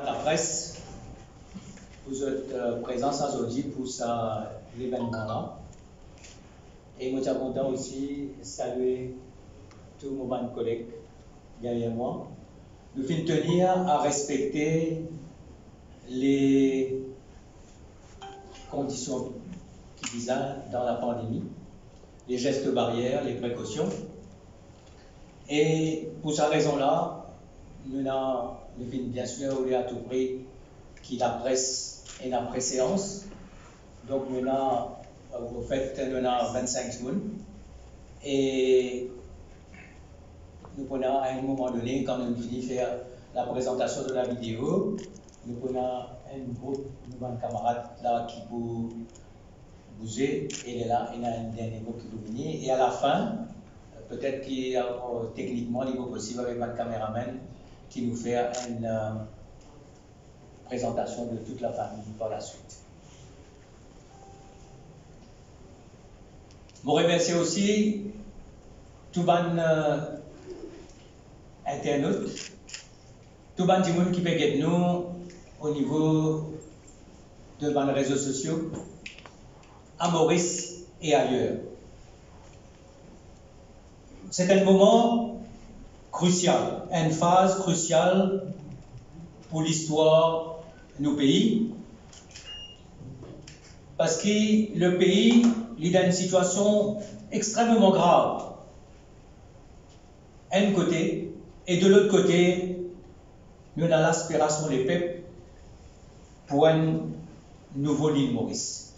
La presse, vous êtes présents aujourd'hui pour l'événement-là. Et moi, suis content aussi de saluer tous mes collègues derrière moi. Nous finissons tenir à respecter les conditions qui visent dans la pandémie, les gestes barrières, les précautions. Et pour cette raison-là, nous finissons bien sûr à tout prix qui la presse et la préséance. Donc, nous avons, au fait, nous avons 25 secondes. Et nous prenons à un moment donné, quand nous finissons de faire la présentation de la vidéo, nous prenons un groupe de camarades là qui peut bouger. Et là, il y a un dernier groupe qui peut venir. Et à la fin, peut-être qu'il y a techniquement, il est possible avec un caméraman qui nous fait une présentation de toute la famille par la suite. Je remercie aussi tous les internautes, tous les gens qui peuvent nous au niveau de les réseaux sociaux, à Maurice et ailleurs. C'est un moment crucial, une phase cruciale pour l'histoire de nos pays, parce que le pays est dans une situation extrêmement grave, d'un côté, et de l'autre côté, nous avons l'aspiration des peuples pour un nouveau l'île Maurice.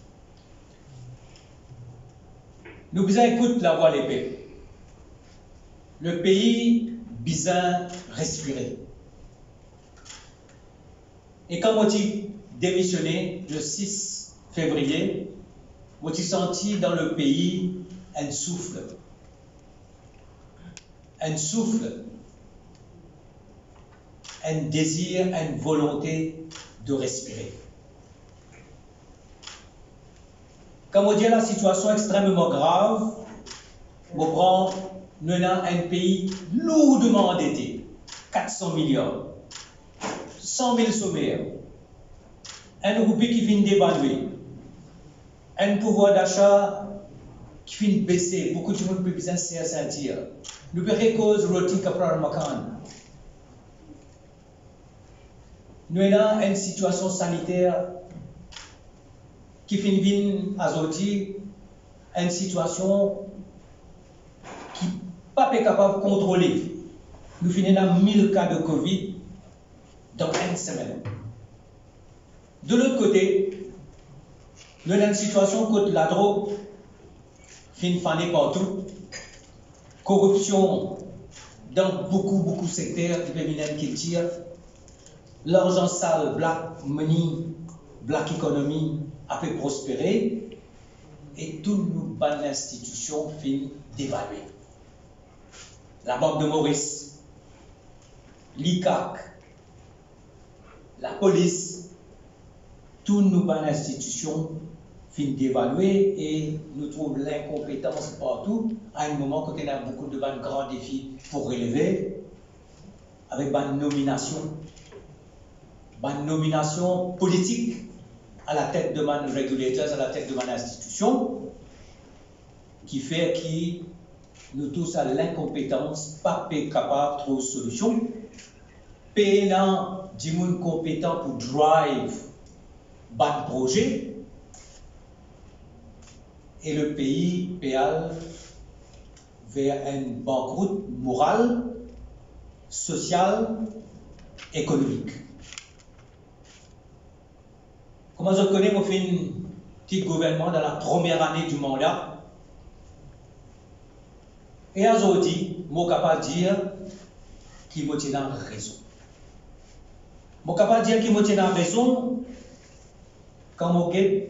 Nous besoin écouter la voix des peuples. Le pays besoin respirer. Et quand moi j'ai démissionné le 6 février, moi j'ai senti dans le pays un souffle, un désir, une volonté de respirer. Quand on dit la situation extrêmement grave, on prend nous avons un pays lourdement endetté, 400 milliards, 100 000 sommaires, un roupier qui vient d'évaluer, un pouvoir d'achat qui vient de baisser, beaucoup de monde peut bien se sentir. Nous verrons cause roti kaprar makan. Nous avons une situation sanitaire qui finit aujourd'hui, une situation qui n'est pas capable de contrôler. Nous finissons 1000 cas de Covid dans une semaine. De l'autre côté, nous avons une situation où la drogue finit fanée partout, corruption dans beaucoup de secteurs qui tirent, l'argent sale, black money, black economy a fait prospérer et toutes nos bonnes institutions finissent d'évaluer. La Banque de Maurice, l'ICAC, la police, toutes nos bonnes institutions finissent d'évaluer et nous trouvons l'incompétence partout à un moment quand il y a beaucoup de grands défis pour relever avec une nomination politique à la tête de man régulateurs, à la tête de man institution qui fait que nous tous à l'incompétence, pas capable de trouver une solution. Pénant du monde compétent pour drive ban projet et le pays péal vers une banqueroute morale, sociale, économique. Comment je connais, mon petit gouvernement dans la première année du mandat. Et aujourd'hui, je suis capable de dire qu'il me tient raison. Je suis capable de dire qu'il me tient raison quand je regarde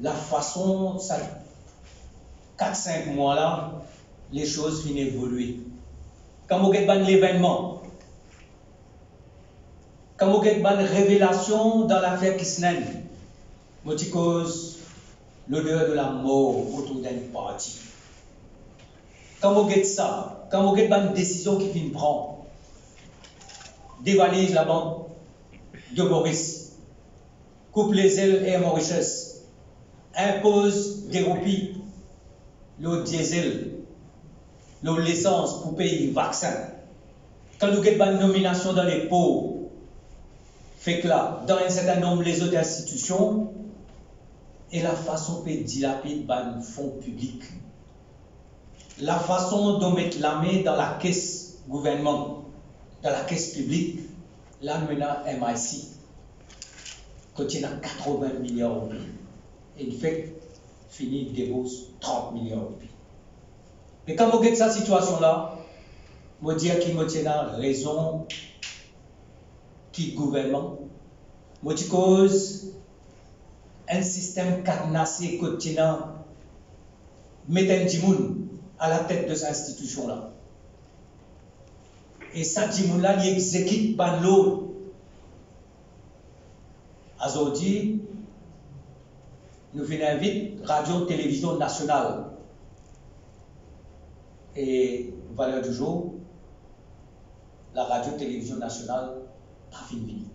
la façon, 4-5 mois là, les choses finissent d'évoluer. Quand je regarde l'événement, quand je regarde une révélation dans l'affaire Kisnen, je cause l'odeur de la mort autour d'une partie. Quand vous regardez ça, quand vous regardez une décision qui vient prendre, dévalise la banque de Maurice, coupe les ailes Air Mauritius, impose des roupies, le diesel, l'essence pour payer vaccin. Quand nous avons une nomination dans les pauvres, fait que là, dans un certain nombre des autres institutions, et la façon de dilapider les fonds publics, la façon de mettre la main dans la caisse gouvernement, dans la caisse publique, là nous avons MIC, contient 80 milliards de roupies. Et il fait fini débourse 30 milliards de roupies. Mais quand vous regardez cette situation-là, je dire qu'il me tient raison qui gouvernement, je dis cause un système cadenassé continent met un dimoun à la tête de cette institution-là. Et ça dimoun-là, il exécute par l'autre. Aujourd'hui, nous venons inviter Radio-Télévision Nationale. Et valeur du jour, la Radio-Télévision Nationale a fini.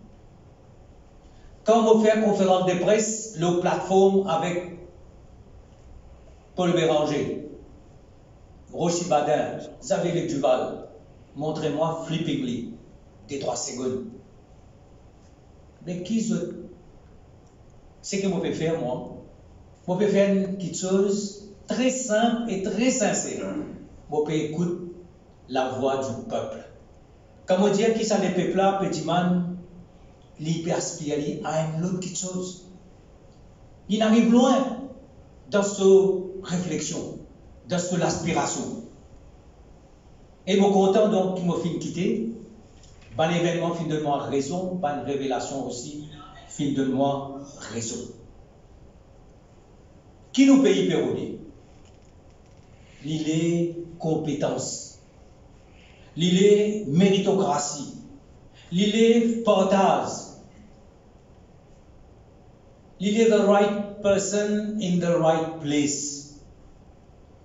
Quand on fait une conférence de presse, la plateforme avec Paul Béranger, Rochi Badin, Xavier Duval, montrez-moi flippingly des 3 secondes. Mais qui c'est que je peux faire, moi? Je peux faire quelque chose très simple et très sincère. Je peux écouter la voix du peuple. Quand on dit qui ça les peuples là, petit man, l'hyperspiritualité a une autre quelque chose. Il arrive loin dans cette réflexion, dans cette aspiration. Et je suis content donc qu'il m'a fait quitter. Ban événement fin de moi raison, ban révélation aussi fin de moi raison. Qui nous paye péronner? Il est compétence, il est méritocratie, il est partage, il est the right person in the right place.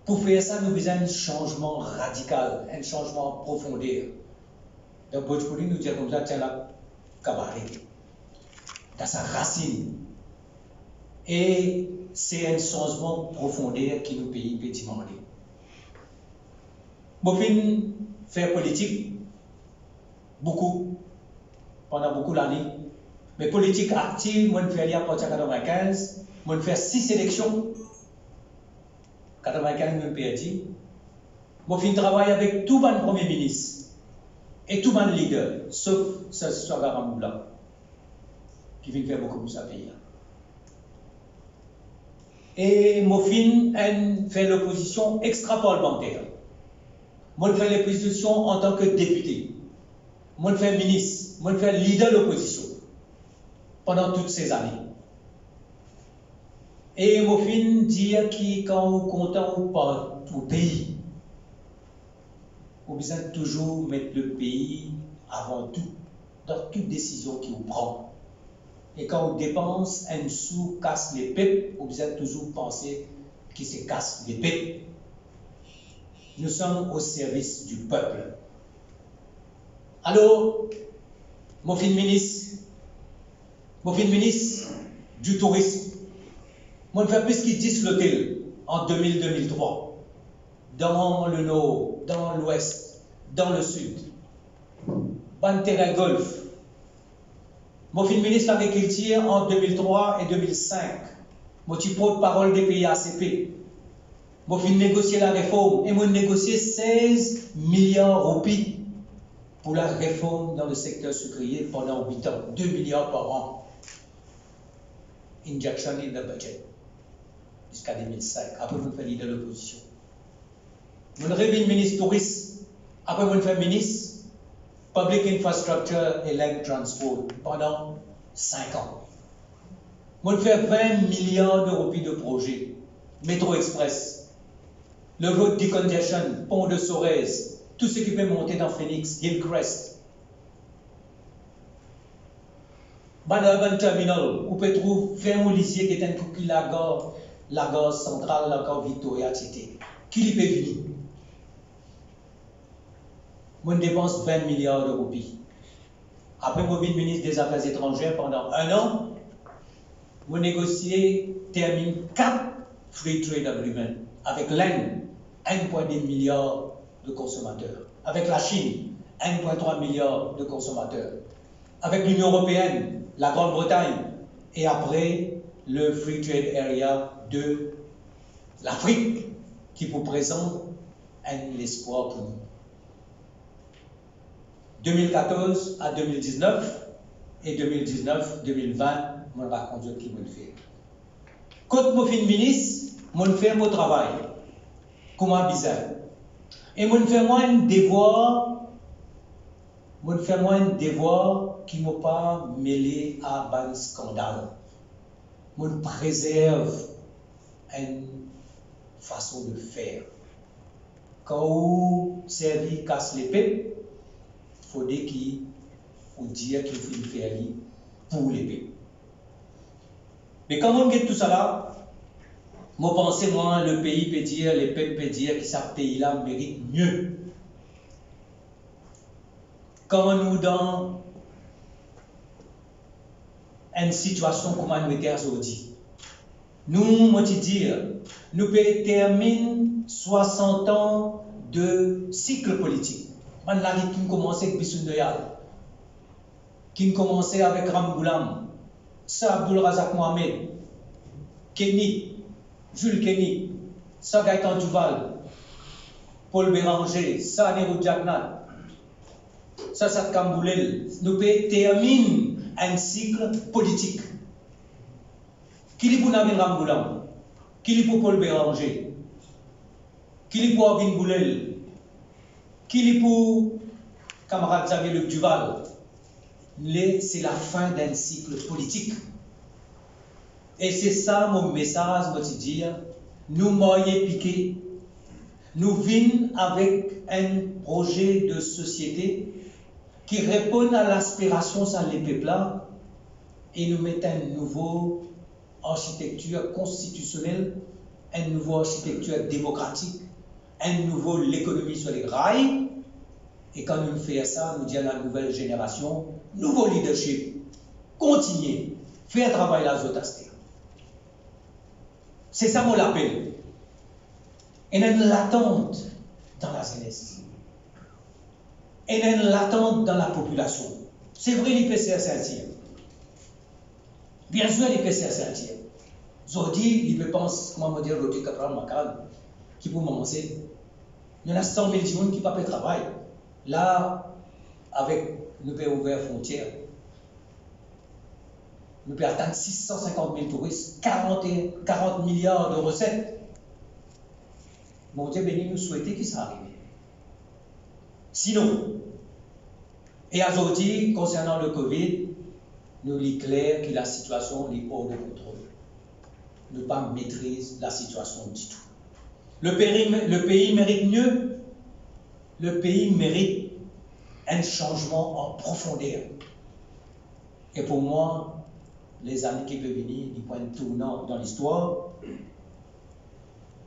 Pour faire ça, nous avons un changement radical, un changement en profondeur. Donc, Bhojpuri nous dit comme ça, tiens la cabaret, dans sa racine. Et c'est un changement profondeur qui nous paye peut demander. Je faire politique, beaucoup, pendant beaucoup d'années. Mais politique active, moi, je fais à partir de 1995, moi, je fais 6 élections. 1995, je perdu. Moi, je travaille avec tout le premier ministre et tout le leader, sauf ce Sogar Blanc, qui vient faire beaucoup pour sa pays. Et moi, je fais l'opposition extra-parlementaire. Moi, je fais l'opposition en tant que député. Moi, je fais ministre. Moi, je fais leader de l'opposition pendant toutes ces années. Et moi, je dire que quand on est content ou pas au pays, on besoin toujours mettre le pays avant tout, dans toute décision qu'on prend. Et quand on dépense, un sou casse les pipes, on besoin toujours penser qu'il se casse les pipes. Nous sommes au service du peuple. Alors, mon fin ministre du tourisme, moi je fais plus qu'il 10 l'hôtel en 2000-2003, dans le nord, dans l'ouest, dans le sud, ban terrain golf. Mon fin ministre de l'agriculture en 2003 et 2005, mon porte-parole des pays ACP. Je vais négocier la réforme et je vais négocier 16 milliards de roupies pour la réforme dans le secteur sucrier pendant 8 ans, 2 milliards par an. Injection in the budget jusqu'à 2005. Après, vous faites leader de l'opposition. Vous revenez ministre touriste. Après, vous faites ministre Public Infrastructure et Land Transport pendant 5 ans. Vous faites 20 milliards de roupies de projets. Métro Express. Le road decongestion, pont de Sorez, tout ce qui peut monter dans Phoenix, Hillcrest. Dans l'urban terminal, vous pouvez trouver 20 lycées qui est un coup la gare centrale, la gare Victoria, etc. Qui lui peut venir? Moi, je dépense 20 milliards de roupies. Après mon ministre des Affaires étrangères pendant 1 an, mon négocié termine 4 Free Trade Agreements avec l'Inde, 1,2 milliard de consommateurs, avec la Chine, 1,3 milliard de consommateurs, avec l'Union européenne, la Grande-Bretagne, et après le Free Trade Area de l'Afrique, qui vous présente un espoir pour nous. 2014 à 2019 et 2019-2020, mon raconte qui me le fait. Quand je suis ministre, je fais mon travail, comme bizarre. Et je fais moi un devoir, qui ne m'a pas mêlé à un scandale. Je préserve une façon de faire. Quand vous servez casse les pépes, il faut dire qu'il faut faire pour les pépes. Mais quand on get tout ça là, moi pensez moi le pays peut dire, les peuples peut dire que ce pays-là mérite mieux. Quand nous dans une situation comme nous était aujourd'hui, nous moi dire, nous pouvons terminer 60 ans de cycle politique. Man la qui commençait avec Bissoun Doyal, qui commençait avec Ram Goulam, Sir Abdul Razak Mohamed, Kenny, Jules Kenny, Sir Gaëtan Duval, Paul Béranger, Sir Nehru Jagnat, Sir Sat Kamboulel, nous pouvons terminer un cycle politique. Qui est pour Nabil Ram Goulam, qui est pour Paul Béranger, qui est pour Abin Boulel, qui est pour camarade Xavier Luc Duval. C'est la fin d'un cycle politique. Et c'est ça mon message, moi te dire, nous m'aurions piqué, nous venons avec un projet de société qui répond à l'aspiration sans les peuples et nous mettons une nouvelle architecture constitutionnelle, une nouvelle architecture démocratique, un nouveau l'économie sur les rails. Et quand nous faisons ça, nous disons à la nouvelle génération, nouveau leadership, continuez, faire travail la zotasté. C'est ça mon appel. Et il y a une l'attente dans la jeunesse. Et il y a une l'attente dans la population. C'est vrai, les PCR sentir. Bien sûr, les PCR sentir. Aujourd'hui, ils me pensent, comment me dire, l'autre capral macal, qui peut manger. Il y en a 100 000 personnes qui ne peuvent pas travailler. Là, avec nous pouvons ouvrir frontières, nous pouvons atteindre 650 000 touristes, 40 milliards de recettes. Mon Dieu béni, nous souhaitons que ça arrive. Sinon, et aujourd'hui, concernant le Covid, nous sommes clairs que la situation est hors de contrôle. Nous ne pas maîtriser la situation du tout. Le pays mérite mieux. Le pays mérite un changement en profondeur. Et pour moi, les années qui peuvent venir, du point de tournant dans l'histoire,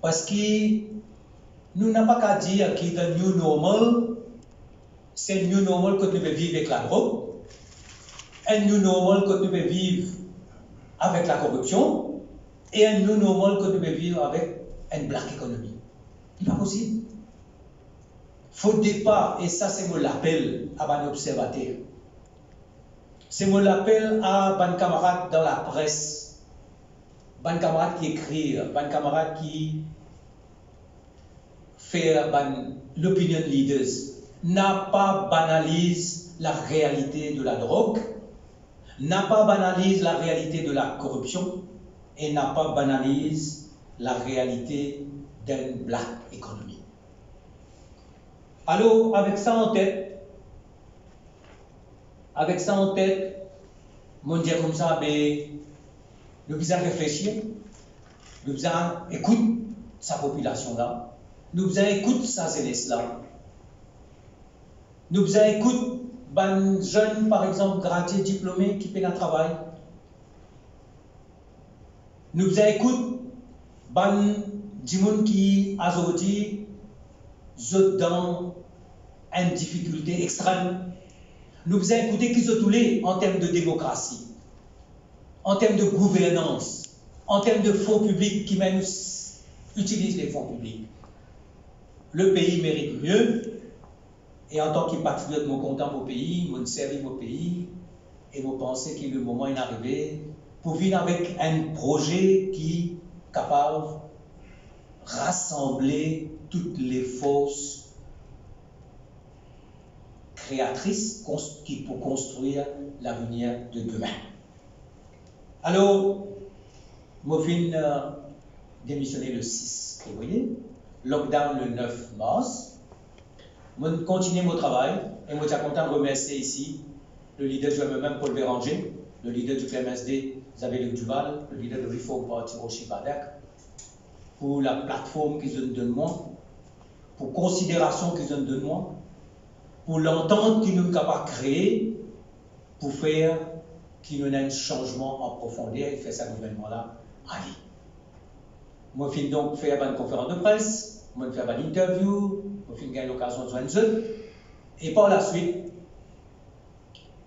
parce que nous n'avons pas qu'à dire que le new normal, c'est le new normal que nous devons vivre avec la drogue, un new normal que nous devons vivre avec la corruption, et un new normal que nous devons vivre avec une black economy. Ce n'est pas possible. Faut départ, et ça c'est mon appel à mon observateur. C'est mon appel à mon camarade dans la presse, mon camarade qui écrit, mon camarade qui fait l'opinion leaders. N'a pas banalise la réalité de la drogue, n'a pas banalise la réalité de la corruption, et n'a pas banalise la réalité d'une black economy. Alors, avec ça en tête, mon dire comme ça, nous devons réfléchir, nous devons écouter sa population-là, nous devons écouter sa jeunesse-là, nous devons écouter un jeune, par exemple, gradué, diplômé, qui fait un travail, nous devons écouter un gens qui, aujourd'hui, sont dans une difficulté extrême. Nous vous écouter qui se tous en termes de démocratie, en termes de gouvernance, en termes de fonds publics qui même utilisent les fonds publics. Le pays mérite mieux, et en tant que patriote, je suis content mon pays, je servis mon pays, et je pense que le moment est arrivé pour venir avec un projet qui est capable de rassembler toutes les forces créatrices pour construire l'avenir de demain. Alors, je vais démissionner le 6 février, lockdown le 9 mars. Je continue mon travail et je suis content de remercier ici le leader du MMM Paul Béranger, le leader du CLMSD Isabelle Duval, le leader de Reform Party Rocher Badek, pour la plateforme qu'ils ont donné moi, pour considération qu'ils ont donné moi, pour l'entente qu'ils nous sommes capables de créer pour faire qu'il y ait un changement en profondeur et faire ce gouvernement-là aller. Moi, je vais donc faire une conférence de presse, je vais faire une interview, je vais gagner l'occasion de joindre eux, et par la suite,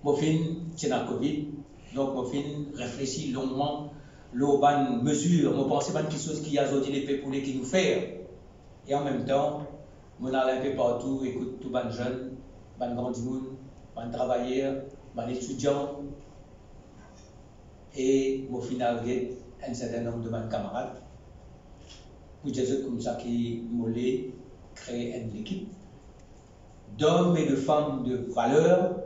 je vais faire la Covid, donc je vais réfléchir longuement aux bonnes mesures, je pense à quelque chose qui a aujourd'hui les peuples qui nous fait, et en même temps, je vais aller un peu partout, écoute tous les jeunes, les grands monde, les travailleurs, les étudiants, et au final, un certain nombre de mes camarades, pour des autres comme ça qui m'ont créé une équipe d'hommes et de femmes de valeur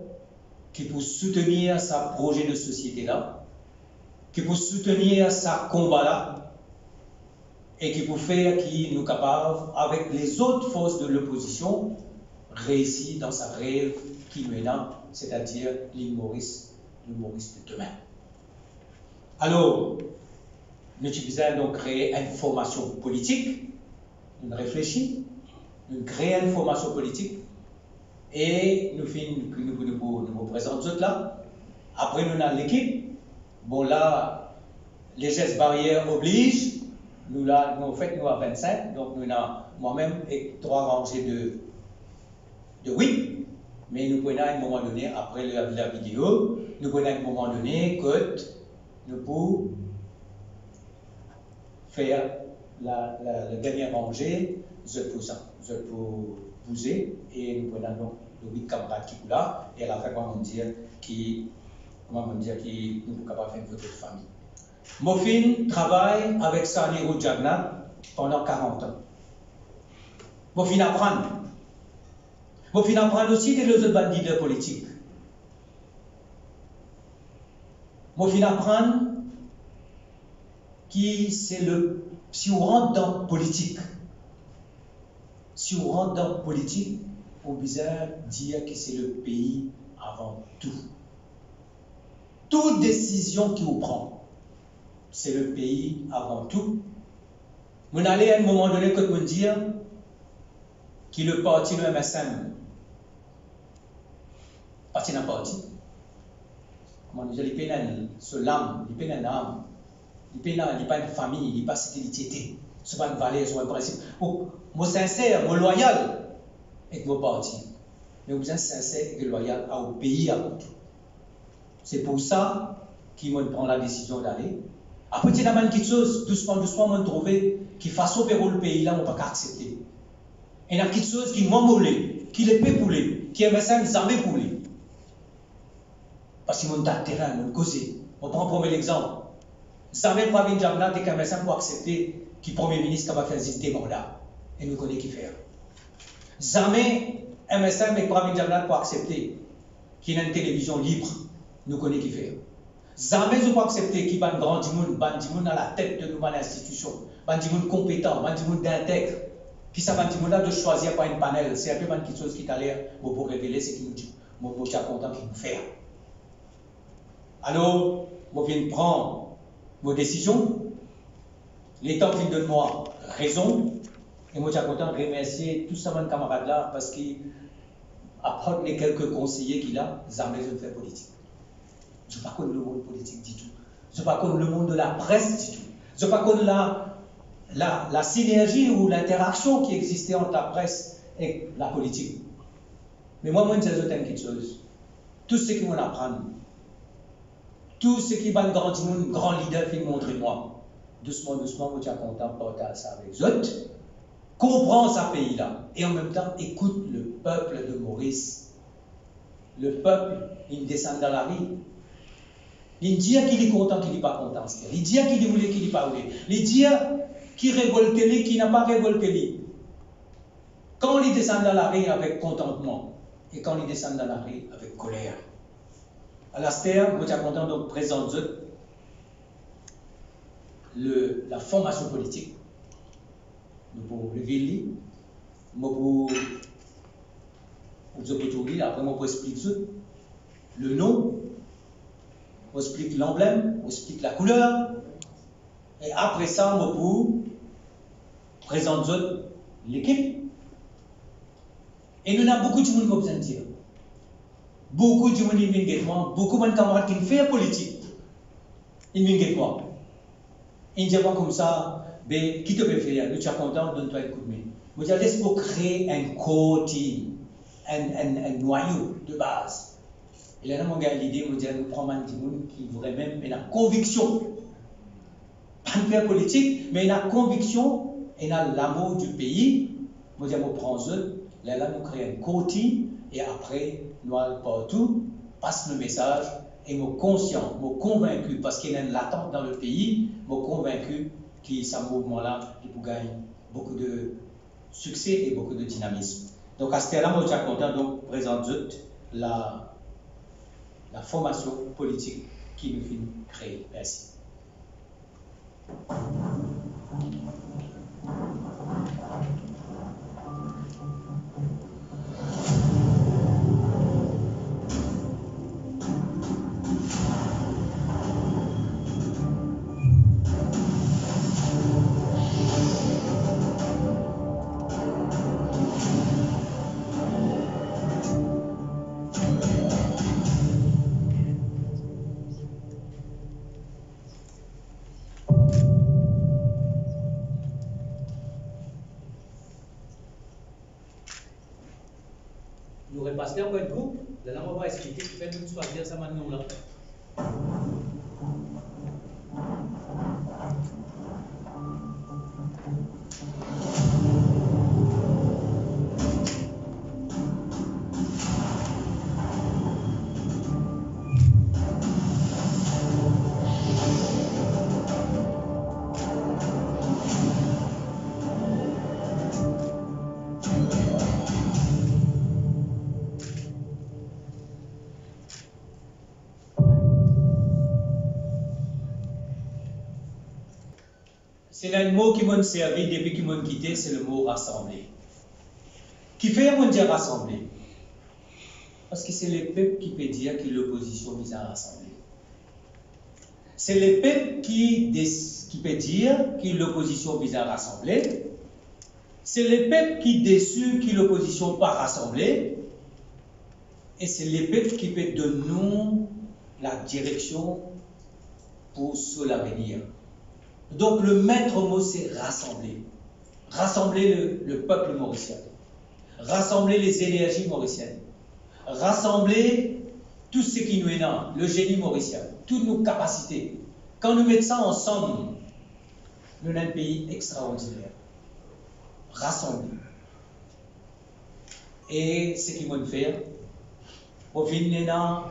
qui pour soutenir sa projet de société là, qui pour soutenir sa combat là, et qui pour faire qu'il nous capable, avec les autres forces de l'opposition, réussir dans sa rêve qui maintenant, c'est-à-dire l'île Maurice de demain. Alors, nous utilisons donc créer une formation politique, nous réfléchissons, nous créons une formation politique et nous nous présentons là. Après, nous avons l'équipe. Bon, là, les gestes barrières obligent. Nous, là, nous, en fait, nous avons 25, donc nous avons moi-même et 3 rangées de 8. Mais nous prenons à un moment donné, après la vidéo, nous prenons à un moment donné que nous pouvons faire la dernière rangée, je peux bouger, et nous prenons donc les 8 camarades qui sont là, et à la fin, comment dire, qui nous sommes capables de faire une photo de famille. Mofin travaille avec Saniro Jagnat pendant 40 ans. Mofin apprend. Mofin apprend aussi des autres leaders politiques. Mofin apprend qui c'est le. Si on rentre dans la politique, on peut dire que c'est le pays avant tout. Toute décision qu'on prend, c'est le pays avant tout. On allait à un moment donné que me dire que le parti de MSM, parti d'un parti, comment dire, il peine ce l'âme, il peine l'âme. Il n'y a pas une famille, il n'y a pas de sécurité, ce n'est pas une valeur, ce n'est pas un principe. Moi sincère, moi loyal avec mon parti. Mais vous êtes sincère et loyal au pays avant tout. C'est pour ça qu'il prend la décision d'aller. Après, il y a quelque chose, doucement, on trouve qui façon pour le pays là, on ne peut pas accepter. Il y a quelque chose qui m'a moulé, qui les peut pouler, qui aime ça, jamais pouler. Parce qu'ils ont un terrain, ils ont causé. On prend un premier exemple. Jamais Pravin Jagnat et Kamesam pour accepter que le Premier ministre va faire des mandats. Et nous connaissons qui faire. Jamais MSM et Pravin Jagnat pour accepter qu'il y ait une télévision libre. Nous connaissons qui faire. Jamais nous pour accepter qu'il y ait un grand dimoun à la tête de nos institutions, un dimoun compétent, un dimoun d'intègre, qui savent un dimoun de choisir par une panel. C'est un peu quelque chose qui t'a l'air pour révéler ce qu'il nous dit. Moi, je suis content qu'il nous fait. Alors, je viens de prendre vos décisions, l'État qui donne moi raison, et moi je suis content de remercier tous ces camarades là parce qu'après les quelques conseillers qu'il a, jamais je ne fais politique. Je ne sais pas connaître le monde politique du tout. Je ne sais pas connaître le monde de la presse du tout. Je ne sais pas connaître la synergie ou l'interaction qui existait entre la presse et la politique. Mais moi, je sais quelque chose. tout ce qui m'en apprend, tout ce qui va grandir, grand leader qui montre moi, doucement, doucement, vous êtes content de porter ça avec les autres, comprend ce pays-là, et en même temps, écoute le peuple de Maurice. Le peuple, il descend dans la rue. Il dit qu'il est content, qu'il n'est pas content. Il dit qu'il est voulu, qu'il n'est pas voulu. Il dit qu'il révolte, qu'il n'a pas révolté. Quand il descend dans la rue avec contentement, et quand il descend dans la rue avec colère. À l'Astère, vous êtes content de présenter la formation politique. Nous pouvons le ville, nous pouvons après moi, je expliquer le nom, je explique l'emblème, je explique la couleur, et après ça, je peux présenter l'équipe. Et nous avons beaucoup de monde qui ont besoin de dire. Beaucoup de monde qui viennent avec moi, beaucoup de camarades qui font politique. Ils viennent avec moi. Ils ne disent pas comme ça, mais qui te peut faire? Nous sommes contents, donne-toi un coup de main. Vous allez pour créer un côté. Un noyau de base. Et là, mon gars, l'idée, nous prenons un petit monde qui vraiment a une conviction. Pas une faire politique, mais une conviction et l'amour du pays. Nous prenons eux, là, nous créons un côté, et après, nous allons partout, passe le message, et nous conscients, nous convaincus, parce qu'il y a une latente dans le pays, nous convaincus que ce mouvement-là, il peut gagner beaucoup de succès et beaucoup de dynamisme. Donc, à ce moment-là, je suis content de présenter la formation politique qui nous fait créer. Merci. Nous repassons encore un groupe, là on va expliquer ce qui fait nous choisir ça maintenant là. C'est un mot qui m'a servi depuis qu'il m'a quitté, c'est le mot rassembler. Qui fait mon dire rassembler? Parce que c'est le peuple qui peut dire que l'opposition vise à rassembler. C'est le peuple qui peut dire que l'opposition vise à rassembler. C'est le peuple qui déçu que l'opposition pas rassemblée. Et c'est le peuple qui peut donner la direction pour l'avenir. Donc le maître mot, c'est rassembler. Rassembler le peuple mauricien. Rassembler les énergies mauriciennes. Rassembler tout ce qui nous est là, le génie mauricien, toutes nos capacités. Quand nous mettons ça ensemble, nous avons un pays extraordinaire. Rassembler. Et ce qu'ils vont faire, au final,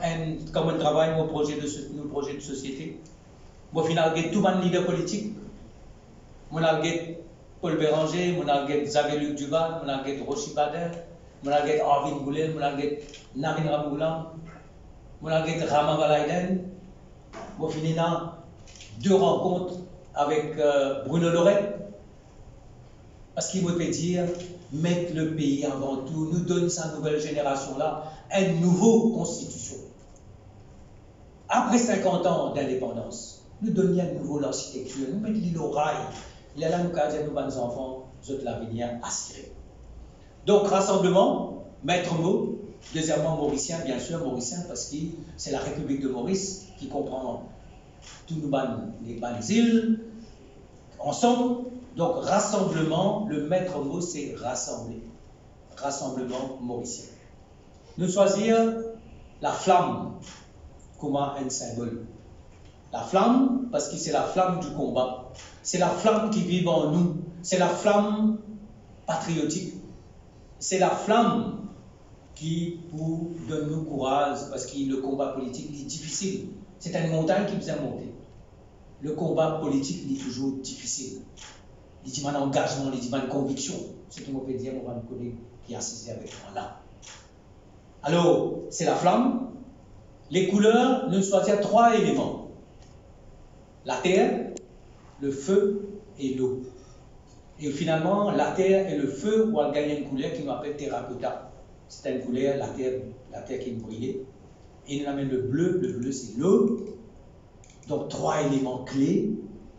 comme on travaille nos projets de société, au final, il y a tout le monde leader politique. Il y a Paul Béranger, il y a Xavier-Luc Duval, il y a Rochi Bader, il y a Arvin Goulel, il y a Narine Ramoulan, il y a Rama Valaiden. Au final, deux rencontres avec Bruno Lorette. Parce qu'il veut dire, mettre le pays avant tout, nous donne sa nouvelle génération-là une nouvelle constitution. Après 50 ans d'indépendance, nous donnions à nouveau l'architecture, nous mettons l'île au rail. Il y a là, nous avons nos bons enfants, nous autres l'avenir assuré. Donc, rassemblement, maître mot. Deuxièmement, mauricien, bien sûr, mauricien, parce que c'est la République de Maurice qui comprend tous les îles, ensemble. Donc, rassemblement, le maître mot, c'est rassembler. Rassemblement mauricien. Nous choisir la flamme comme un symbole. La flamme, parce que c'est la flamme du combat. C'est la flamme qui vit en nous. C'est la flamme patriotique. C'est la flamme qui vous donne nous courage, parce que le combat politique est difficile. C'est une montagne qui vous a monté. Le combat politique est toujours difficile. Il dit un engagement, il dit une conviction. Ce que je peux dire, mon collègue qui est assisté avec moi là. Alors, c'est la flamme. Les couleurs ne sont dire trois éléments. La terre, le feu et l'eau. Et finalement, la terre et le feu vont gagner une couleur qui nous appelle terracotta. C'est une couleur, la terre qui est brûlée. Et nous amène le bleu c'est l'eau. Donc trois éléments clés,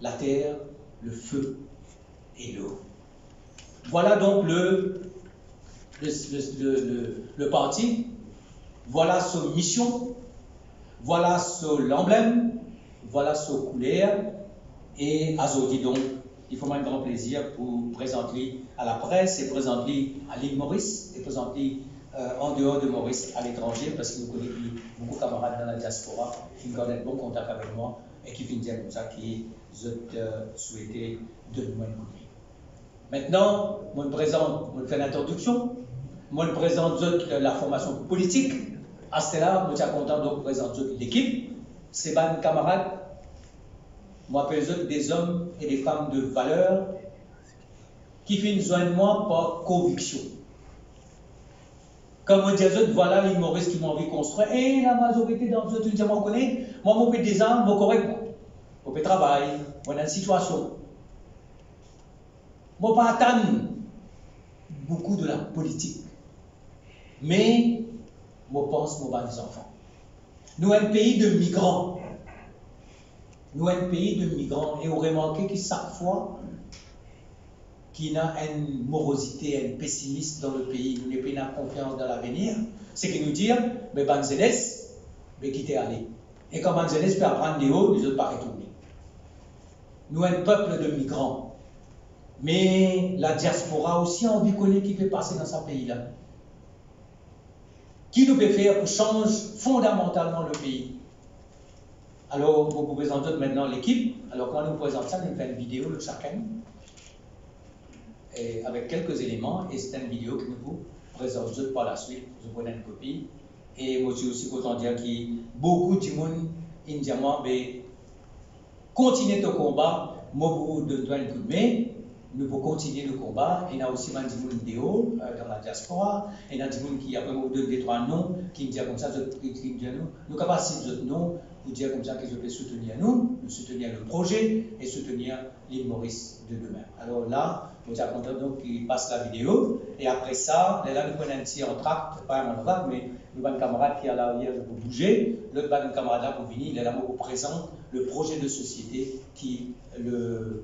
la terre, le feu et l'eau. Voilà donc le parti, voilà sa mission, voilà l'emblème, voilà sa couleur. Et aujourd'hui donc, il faut un grand plaisir pour présenter à la presse et présenter à l'île Maurice et présenter en dehors de Maurice à l'étranger, parce que nous connaissons beaucoup de camarades dans la diaspora qui ont un bon contact avec moi et qui viennent dire comme ça qu'ils souhaitaient de nous écouter. Maintenant, je me présente, je fais l'introduction, je me présente la formation politique. À ce là, je suis content de présenter l'équipe. C'est mes camarades. Moi, j'appelle des hommes et des femmes de valeur qui viennent joindre moi par conviction. Comme on dit, voilà les Maurice qui m'ont envie de construire. Et la majorité d'entre eux, tu me moi, je peux des armes, je correct. Je peux travailler, je suis une situation. Je ne peux pas attendre beaucoup de la politique. Mais je pense que des enfants. Nous sommes un pays de migrants. Nous sommes un pays de migrants. Et on remarque que chaque fois qu'il y a une morosité, un pessimisme dans le pays, nous n'avons pas confiance dans l'avenir, c'est que nous dire, mais Banzeles, mais quitter aller. Et quand Banzeles peut apprendre des hauts, les autres pas retourner. Nous sommes un peuple de migrants. Mais la diaspora aussi a envie de connaître qui peut passer dans ce pays-là. Qui nous peut faire pour changer fondamentalement le pays. Alors, vous présentez maintenant l'équipe. Alors, quand nous présentons ça, nous faisons une vidéo de chacun. Et avec quelques éléments, et c'est une vidéo que nous vous présentons par la suite. Vous prenez une copie. Et moi aussi content de dire que beaucoup de monde indiamment continuer le combat. Moi, vous donne un coup de main. Nous pouvons continuer le combat. Il y a aussi des vidéos dans la diaspora. Il y a des gens qui après vous donnent des trois noms, qui me disent comme ça, qui me disent nous capacités de noms pour dire comme ça qu'ils peuvent soutenir nous, soutenir le projet et soutenir l'île Maurice de demain. Alors là, nous avons donc qui passe la vidéo et après ça, là nous prenons un petit entracte, pas un entracte, mais nous avons un camarade qui est à l'arrière pour bouger, l'autre camarade là pour venir, il est là pour présenter le projet de société qui nous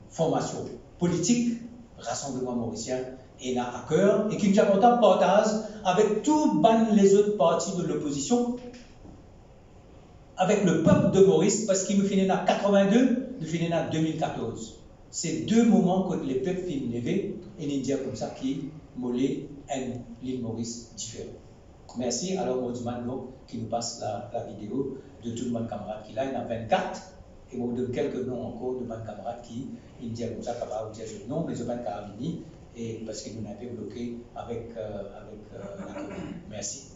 formation politique, Rassemblement Mauricien, est là à cœur et qui nous apporte un partage avec tous les autres partis de l'opposition, avec le peuple de Maurice, parce qu'il nous finit en 82, nous finit en 2014. C'est deux moments que les peuples finissent lever et nous disent comme ça qui mollet l'île Maurice différent. Merci. Alors, Maudiman qui nous passe la vidéo de tout le monde camarade qui là, il y en a 24. Et on donne quelques noms encore de mes camarades qui ils disent comme ça, capable de dire non, mais je ne vais pas venir, et parce que nous avons bloqué avec la commune. Merci.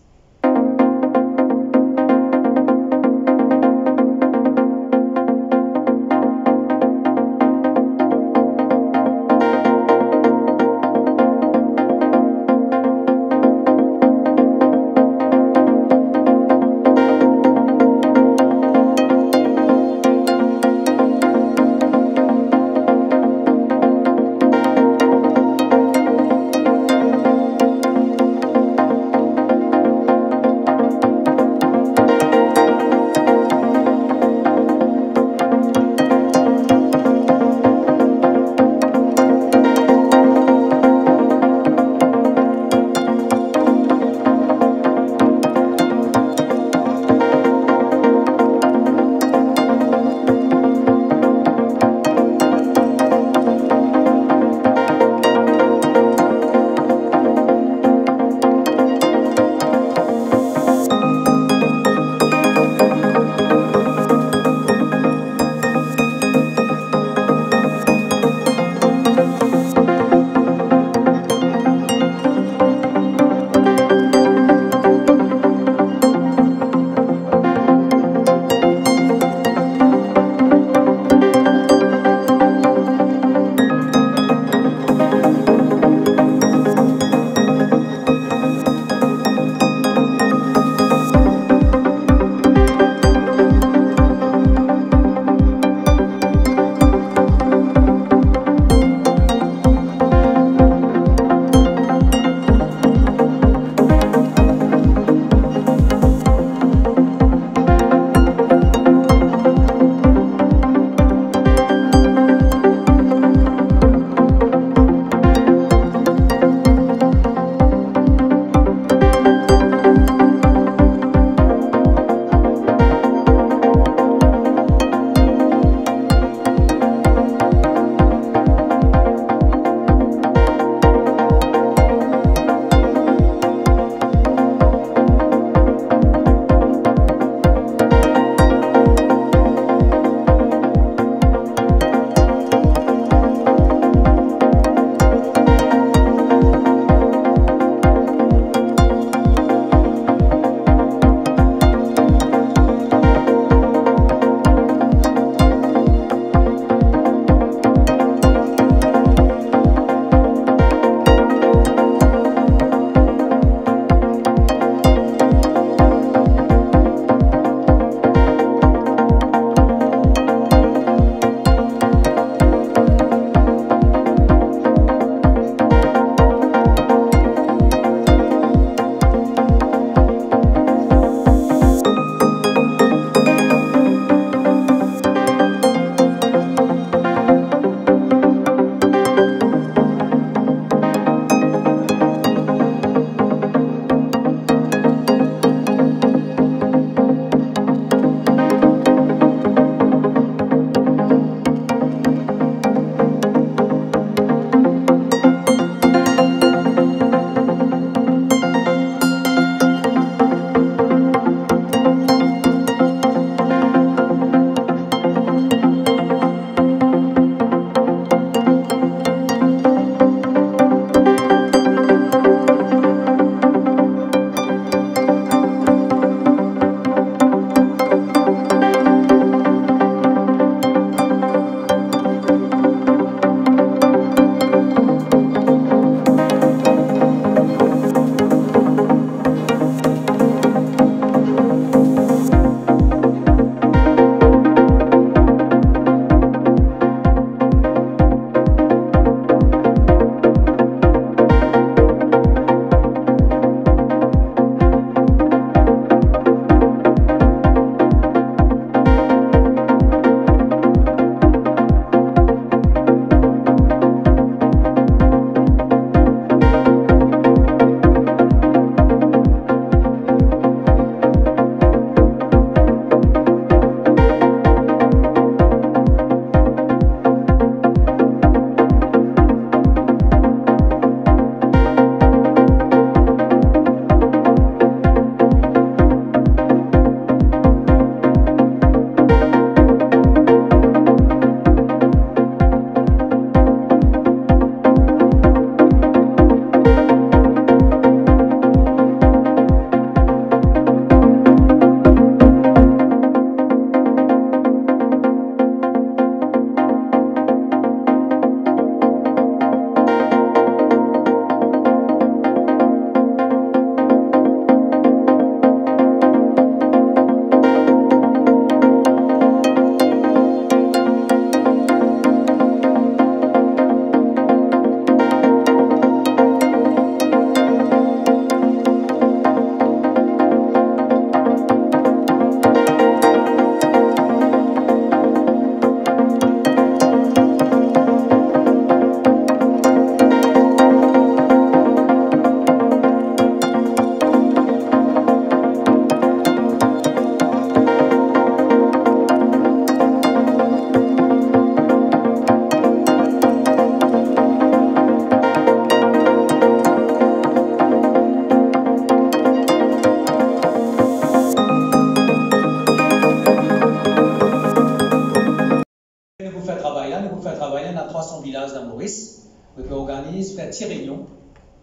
on organise, faire une réunion,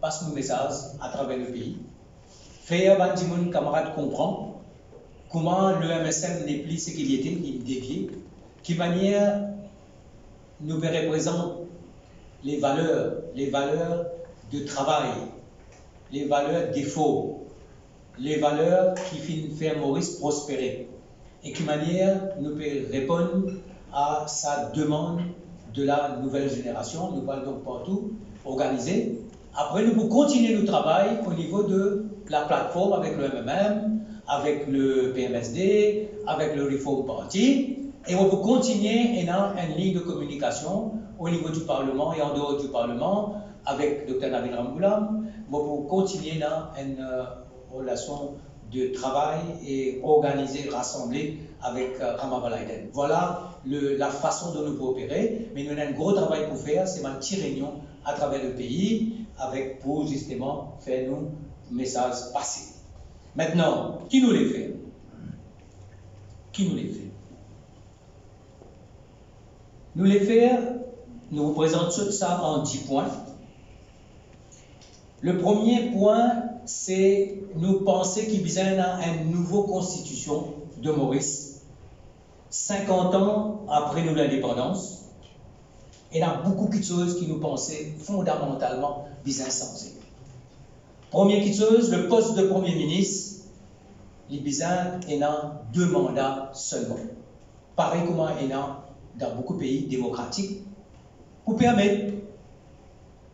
passe nos messages à travers le pays, faire que camarades comprendre comment le MSM n'est plus ce qu'il était, il dévié, qui manière nous représente les valeurs de travail, les valeurs d'effort, les valeurs qui font Maurice prospérer, et qui manière nous peut répondre à sa demande de la nouvelle génération. Nous allons donc partout organiser. Après, nous pouvons continuer le travail au niveau de la plateforme avec le MMM, avec le PMSD, avec le Reform Party, et on peut continuer dans une ligne de communication au niveau du Parlement et en dehors du Parlement avec Dr Nabil Ramboulam. On peut continuer dans une relation de travail et organiser, rassembler avec Rama Balaiden. Voilà la façon dont nous pouvons opérer, mais nous avons un gros travail pour faire, c'est une petite réunion à travers le pays pour justement faire nos messages passés. Maintenant, qui nous les fait? Qui nous les fait? Nous les faire, nous vous présentons tout ça en 10 points. Le premier point, c'est nous penser qu'il y a une nouvelle constitution de Maurice, 50 ans après l'indépendance, et il y a beaucoup de choses qui nous pensaient fondamentalement bien insensées. Première chose, le poste de Premier ministre, les bizarres est dans 2 mandats seulement. Pareil comme il y a dans beaucoup de pays démocratiques, pour permettre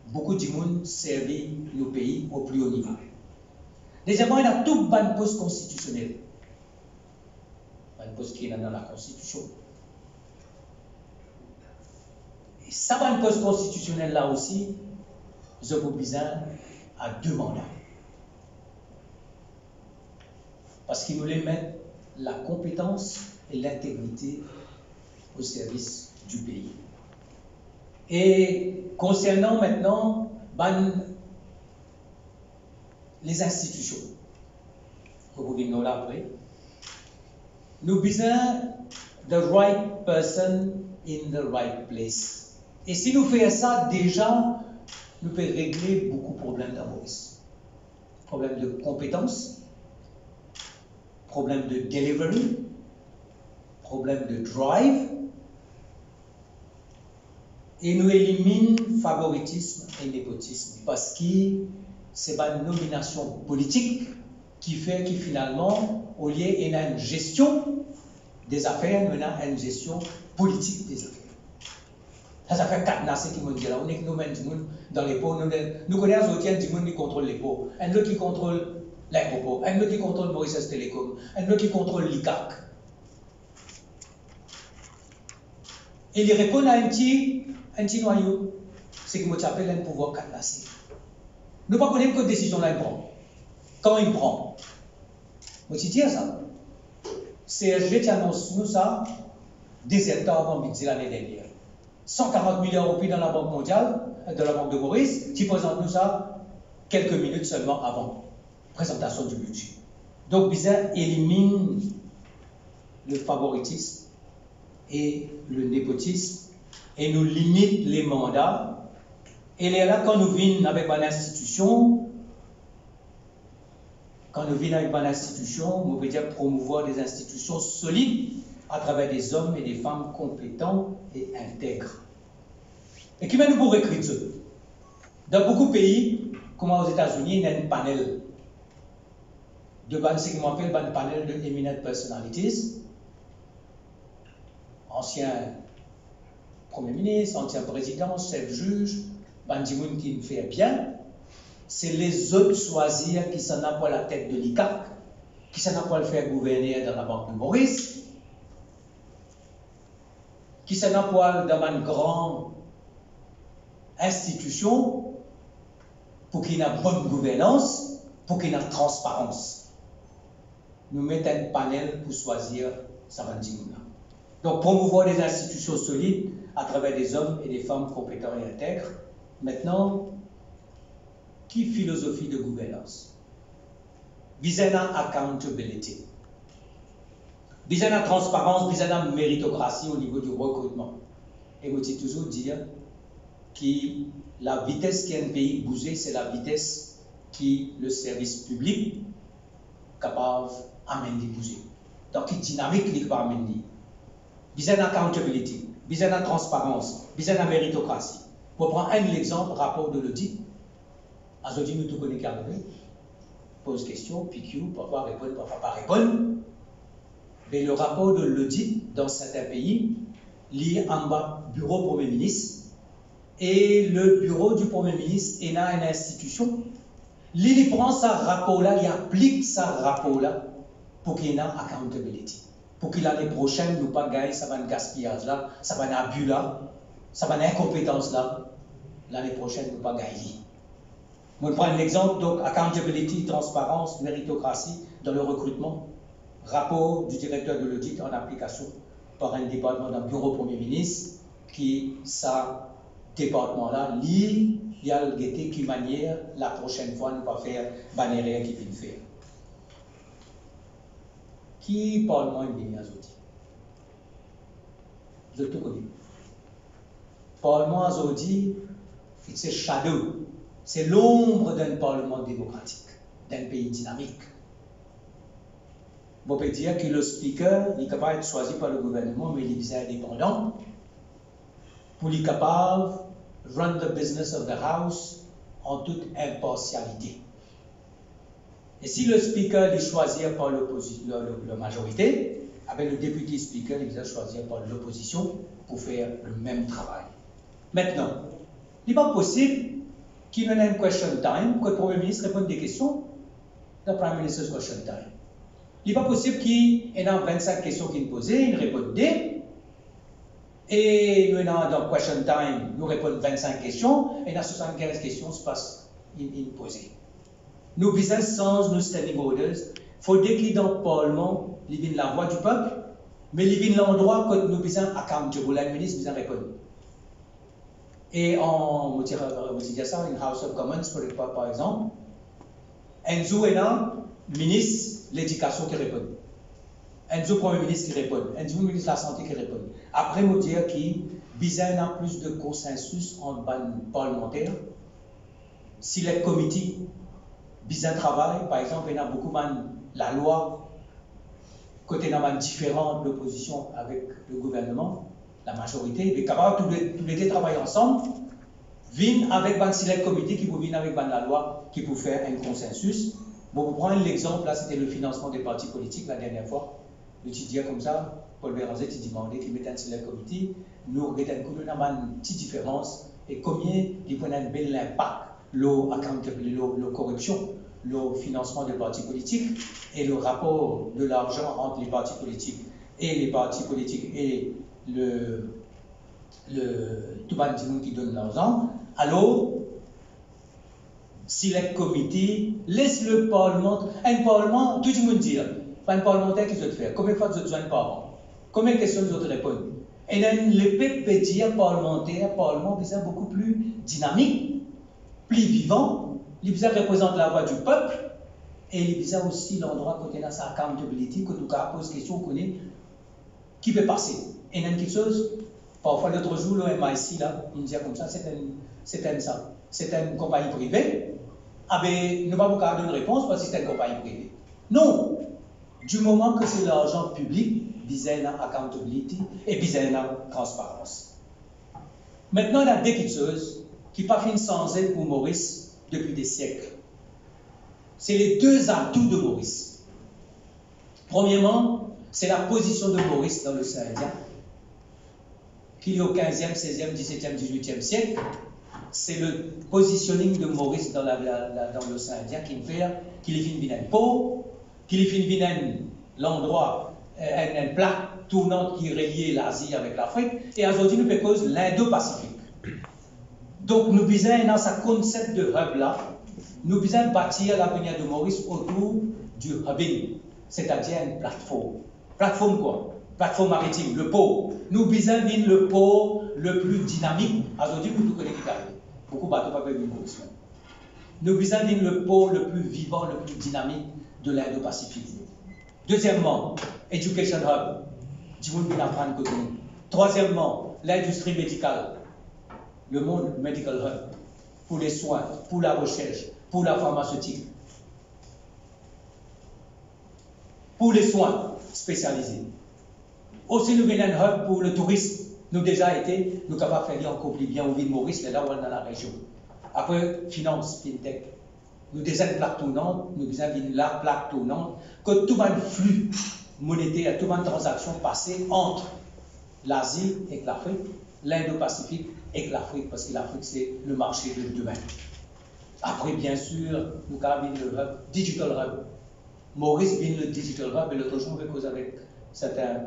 beaucoup de monde servir nos pays au plus haut niveau. Deuxièmement, il y a tout ban poste constitutionnel. Un poste qui est dans la Constitution. Et ça, ban poste constitutionnel là aussi, je vous besoin à 2 mandats. Parce qu'ils nous les mettent la compétence et l'intégrité au service du pays. Et concernant maintenant les institutions, vous venez là après, nous besoin the right person in the right place. Et si nous faisons ça, déjà, nous pouvons régler beaucoup de problèmes dans Maurice. Problème de compétences, problème de delivery, problème de drive, et nous éliminons favoritisme et népotisme parce que c'est une nomination politique qui fait que finalement, au lieu d'une gestion des affaires, nous avons une gestion politique des affaires. Ça fait 4 nations qui m'ont dit là, on est que nous mettons dans les pots, nous connaissons autant du monde qui contrôle les pots, un autre qui contrôle l'aéroport, un autre qui contrôle Mauritius Telecom, un autre qui contrôle l'ICAC. Et il répond à un petit noyau, c'est que moi j'appelle un pouvoir cadenassé. Nous ne connaissons pas quelle décision là il prend. Quand il prend, moi je dis ça. CSG qui annonce nous ça, 17 ans avant budget l'année dernière. 140 millions d'euros dans la Banque mondiale, de la Banque de Maurice, qui présente nous ça quelques minutes seulement avant présentation du budget. Donc Bizarre élimine le favoritisme et le népotisme et nous limite les mandats. Et là, quand nous venons avec une institution, on veut dire promouvoir des institutions solides à travers des hommes et des femmes compétents et intègres. Et qui m'a nous pour écrire ça? Dans beaucoup de pays, comme aux États-Unis, il y a un panel de ce qu'on appelle un panel de eminent personalities, ancien Premier ministre, ancien président, chef juge, Bandimoun qui me fait bien, c'est les autres choisir qui s'en a pour la tête de l'ICAC, qui s'en a pour le faire gouverner dans la Banque de Maurice, qui s'en a pour dans une grande institution pour qu'il y ait une bonne gouvernance, pour qu'il y ait une transparence. Nous mettons un panel pour choisir Savandimouna. Donc, promouvoir des institutions solides à travers des hommes et des femmes compétents et intègres. Maintenant, qui philosophie de gouvernance? Visant à accountability. Visant à transparence, visant à méritocratie au niveau du recrutement. Et moi, je toujours dire que la vitesse qui a un pays bougé, c'est la vitesse qui le service public capable d'amener bouger. Donc, il dynamique qui va amener. Besoin d'accountability, besoin de transparence, besoin de méritocratie. Pour prendre un exemple, rapport de l'audit. Aujourd'hui, nous tous connaissons qui arrive, pose question, PQ, parfois répondre, parfois pas répondre. Mais le rapport de l'audit dans certains pays, lié en bas bureau Premier ministre, et le bureau du Premier ministre est dans une institution. Il prend ce rapport-là, il applique ce rapport-là pour qu'il y ait une accountability. Pour que l'année prochaine, nous ne pas gagner, ça va un gaspillage là, ça va un abus là, ça va une incompétence là. L'année prochaine, nous ne pas gagner. Je prends un exemple, donc accountability, transparence, méritocratie dans le recrutement. Rapport du directeur de l'audit en application par un département d'un bureau Premier ministre qui, ça, département-là, il y a le guetté qui manière la prochaine fois ne pas faire bannière qui vient faire. Qui parlement est bien azoti? Je te connais. Parlement azoti, c'est shadow, c'est l'ombre d'un parlement démocratique, d'un pays dynamique. On peut dire que le speaker est capable d'être choisi par le gouvernement, mais il est indépendant. Pour être capable de run the business of the house en toute impartialité. Et si le speaker est choisi par la majorité, avec le député speaker, il est choisi par l'opposition pour faire le même travail. Maintenant, il n'est pas possible qu'il y ait un question time, que le Premier ministre réponde des questions, le Prime Minister's question time. Il n'est pas possible qu'il y ait 25 questions qui sont posées, il répond des. Et nous, dans question time, nous répondons 25 questions, et dans 75 questions se passe posées. Nos business sans nos standing orders, il faudrait qu'il y ait dans le Parlement, il y ait la voix du peuple, mais il y ait l'endroit que nous besoin accountable, la ministre besoin répondre. Et on va dire ça, une House of Commons, par exemple, Enzo est là, ministre de l'Éducation qui répond. Enzo Premier ministre qui répond, Enzo ministre de la Santé qui répond. Après, nous dire qu'il y a plus de consensus entre les parlementaires. Si les comités besoin travail, par exemple, il y a beaucoup de la loi, côté d'un différent de l'opposition avec le gouvernement, la majorité, il est capable tous les deux travailler ensemble, viennent avec un select comité qui peut venir avec la loi qui peut faire un consensus. Bon, pour prendre l'exemple, là, c'était le financement des partis politiques la dernière fois. Je disais comme ça, Paul Béranger, tu demandais qu'il mette un select comité, nous avons une petite différence et combien il prend un bel impact, la corruption, le financement des partis politiques et le rapport de l'argent entre les partis politiques et tout le monde qui donne l'argent. Alors, si le comité laisse le Parlement, un Parlement, tout le monde dit, pas un parlementaire qui doit faire, combien de fois vous besoin par an, combien de questions vous doit répondre. Et dans le PPDIA parlementaire, Parlement, c'est beaucoup plus dynamique, plus vivant, il représente la voix du peuple, et il a aussi l'endroit côté de sa accountability, que nous pose question, connaît qui peut passer. Et dans quelque chose, parfois l'autre jour, le MIC, là, il me dit comme ça, c'est une compagnie privée. Ah ben, nous ne pouvons pas donner une réponse parce que c'est une compagnie privée. Non, du moment que c'est l'argent public, il y a une accountability et il y a une transparence. Maintenant, il y a des petites choses qui ne sont pas sans aide pour Maurice depuis des siècles. C'est les deux atouts de Maurice. Premièrement, c'est la position de Maurice dans l'océan Indien, qu'il y a au 15e, 16e, 17e, 18e siècle. C'est le positioning de Maurice dans l'océan Indien qui fait qu'il est un pot, qu'il est l'endroit, une plaque tournante qui relie l'Asie avec l'Afrique, et aujourd'hui nous proposons l'Indo-Pacifique. Donc nous besoin dans ce concept de hub là, nous besoin bâtir l'avenir de Maurice autour du hubbing, c'est-à-dire une plateforme. Plateforme quoi? Plateforme maritime, le port. Nous besoin le port le plus dynamique. Aujourd'hui, nous connaissons l'Italie. Beaucoup de bateaux pas venir Maurice. Nous besoin le port le plus vivant, le plus dynamique de l'Indo-Pacifique. Deuxièmement, Education Hub. Du monde qui apprend côté nous. Troisièmement, l'industrie médicale. Le monde Medical Hub. pour les soins, pour la recherche, pour la pharmaceutique, pour les soins spécialisés. Aussi, nous venons un hub pour le tourisme. Nous déjà été, nous capables de faire encore plus bien au ville Maurice, mais là où on est dans la région. Après, finance, fintech. Nous déjà une plaque tournante, nous déjà la plaque tournante, que tout le flux monétaire, toute une transaction passée entre l'Asie et l'Afrique, l'Indo-Pacifique et l'Afrique, parce que l'Afrique c'est le marché de demain. Après, bien sûr, nous avons le hub, Digital Hub. Maurice vient le Digital Hub, et l'autre jour, on avec certains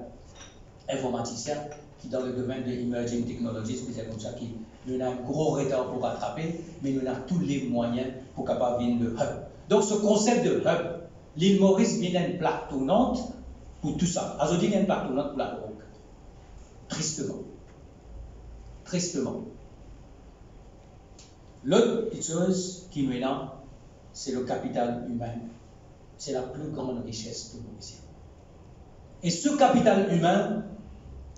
informaticiens qui, dans le domaine de Emerging Technologies, c'est comme ça, qui nous avons un gros retard pour rattraper, mais nous avons tous les moyens pour capable venir le hub. Donc, ce concept de hub, l'île Maurice vient une plaque tournante pour tout ça. Aujourd'hui, il y a une plaque tournante pour la drogue. Tristement. Tristement. L'autre petite chose qui nous là, c'est le capital humain. C'est la plus grande richesse de Maurice. Et ce capital humain,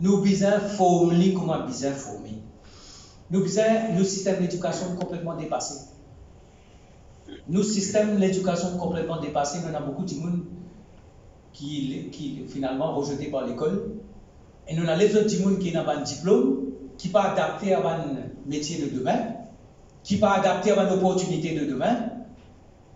nous besoin former comment besoin former. Nous besoin nos systèmes d'éducation complètement dépassés. Nos systèmes d'éducation complètement dépassés, nous avons beaucoup de monde qui finalement rejeté par l'école. Et nous avons les autres gens qui n'ont pas de diplôme, qui ne sont pas adaptés à un métier de demain, qui ne sont pas adaptés à une opportunité de demain.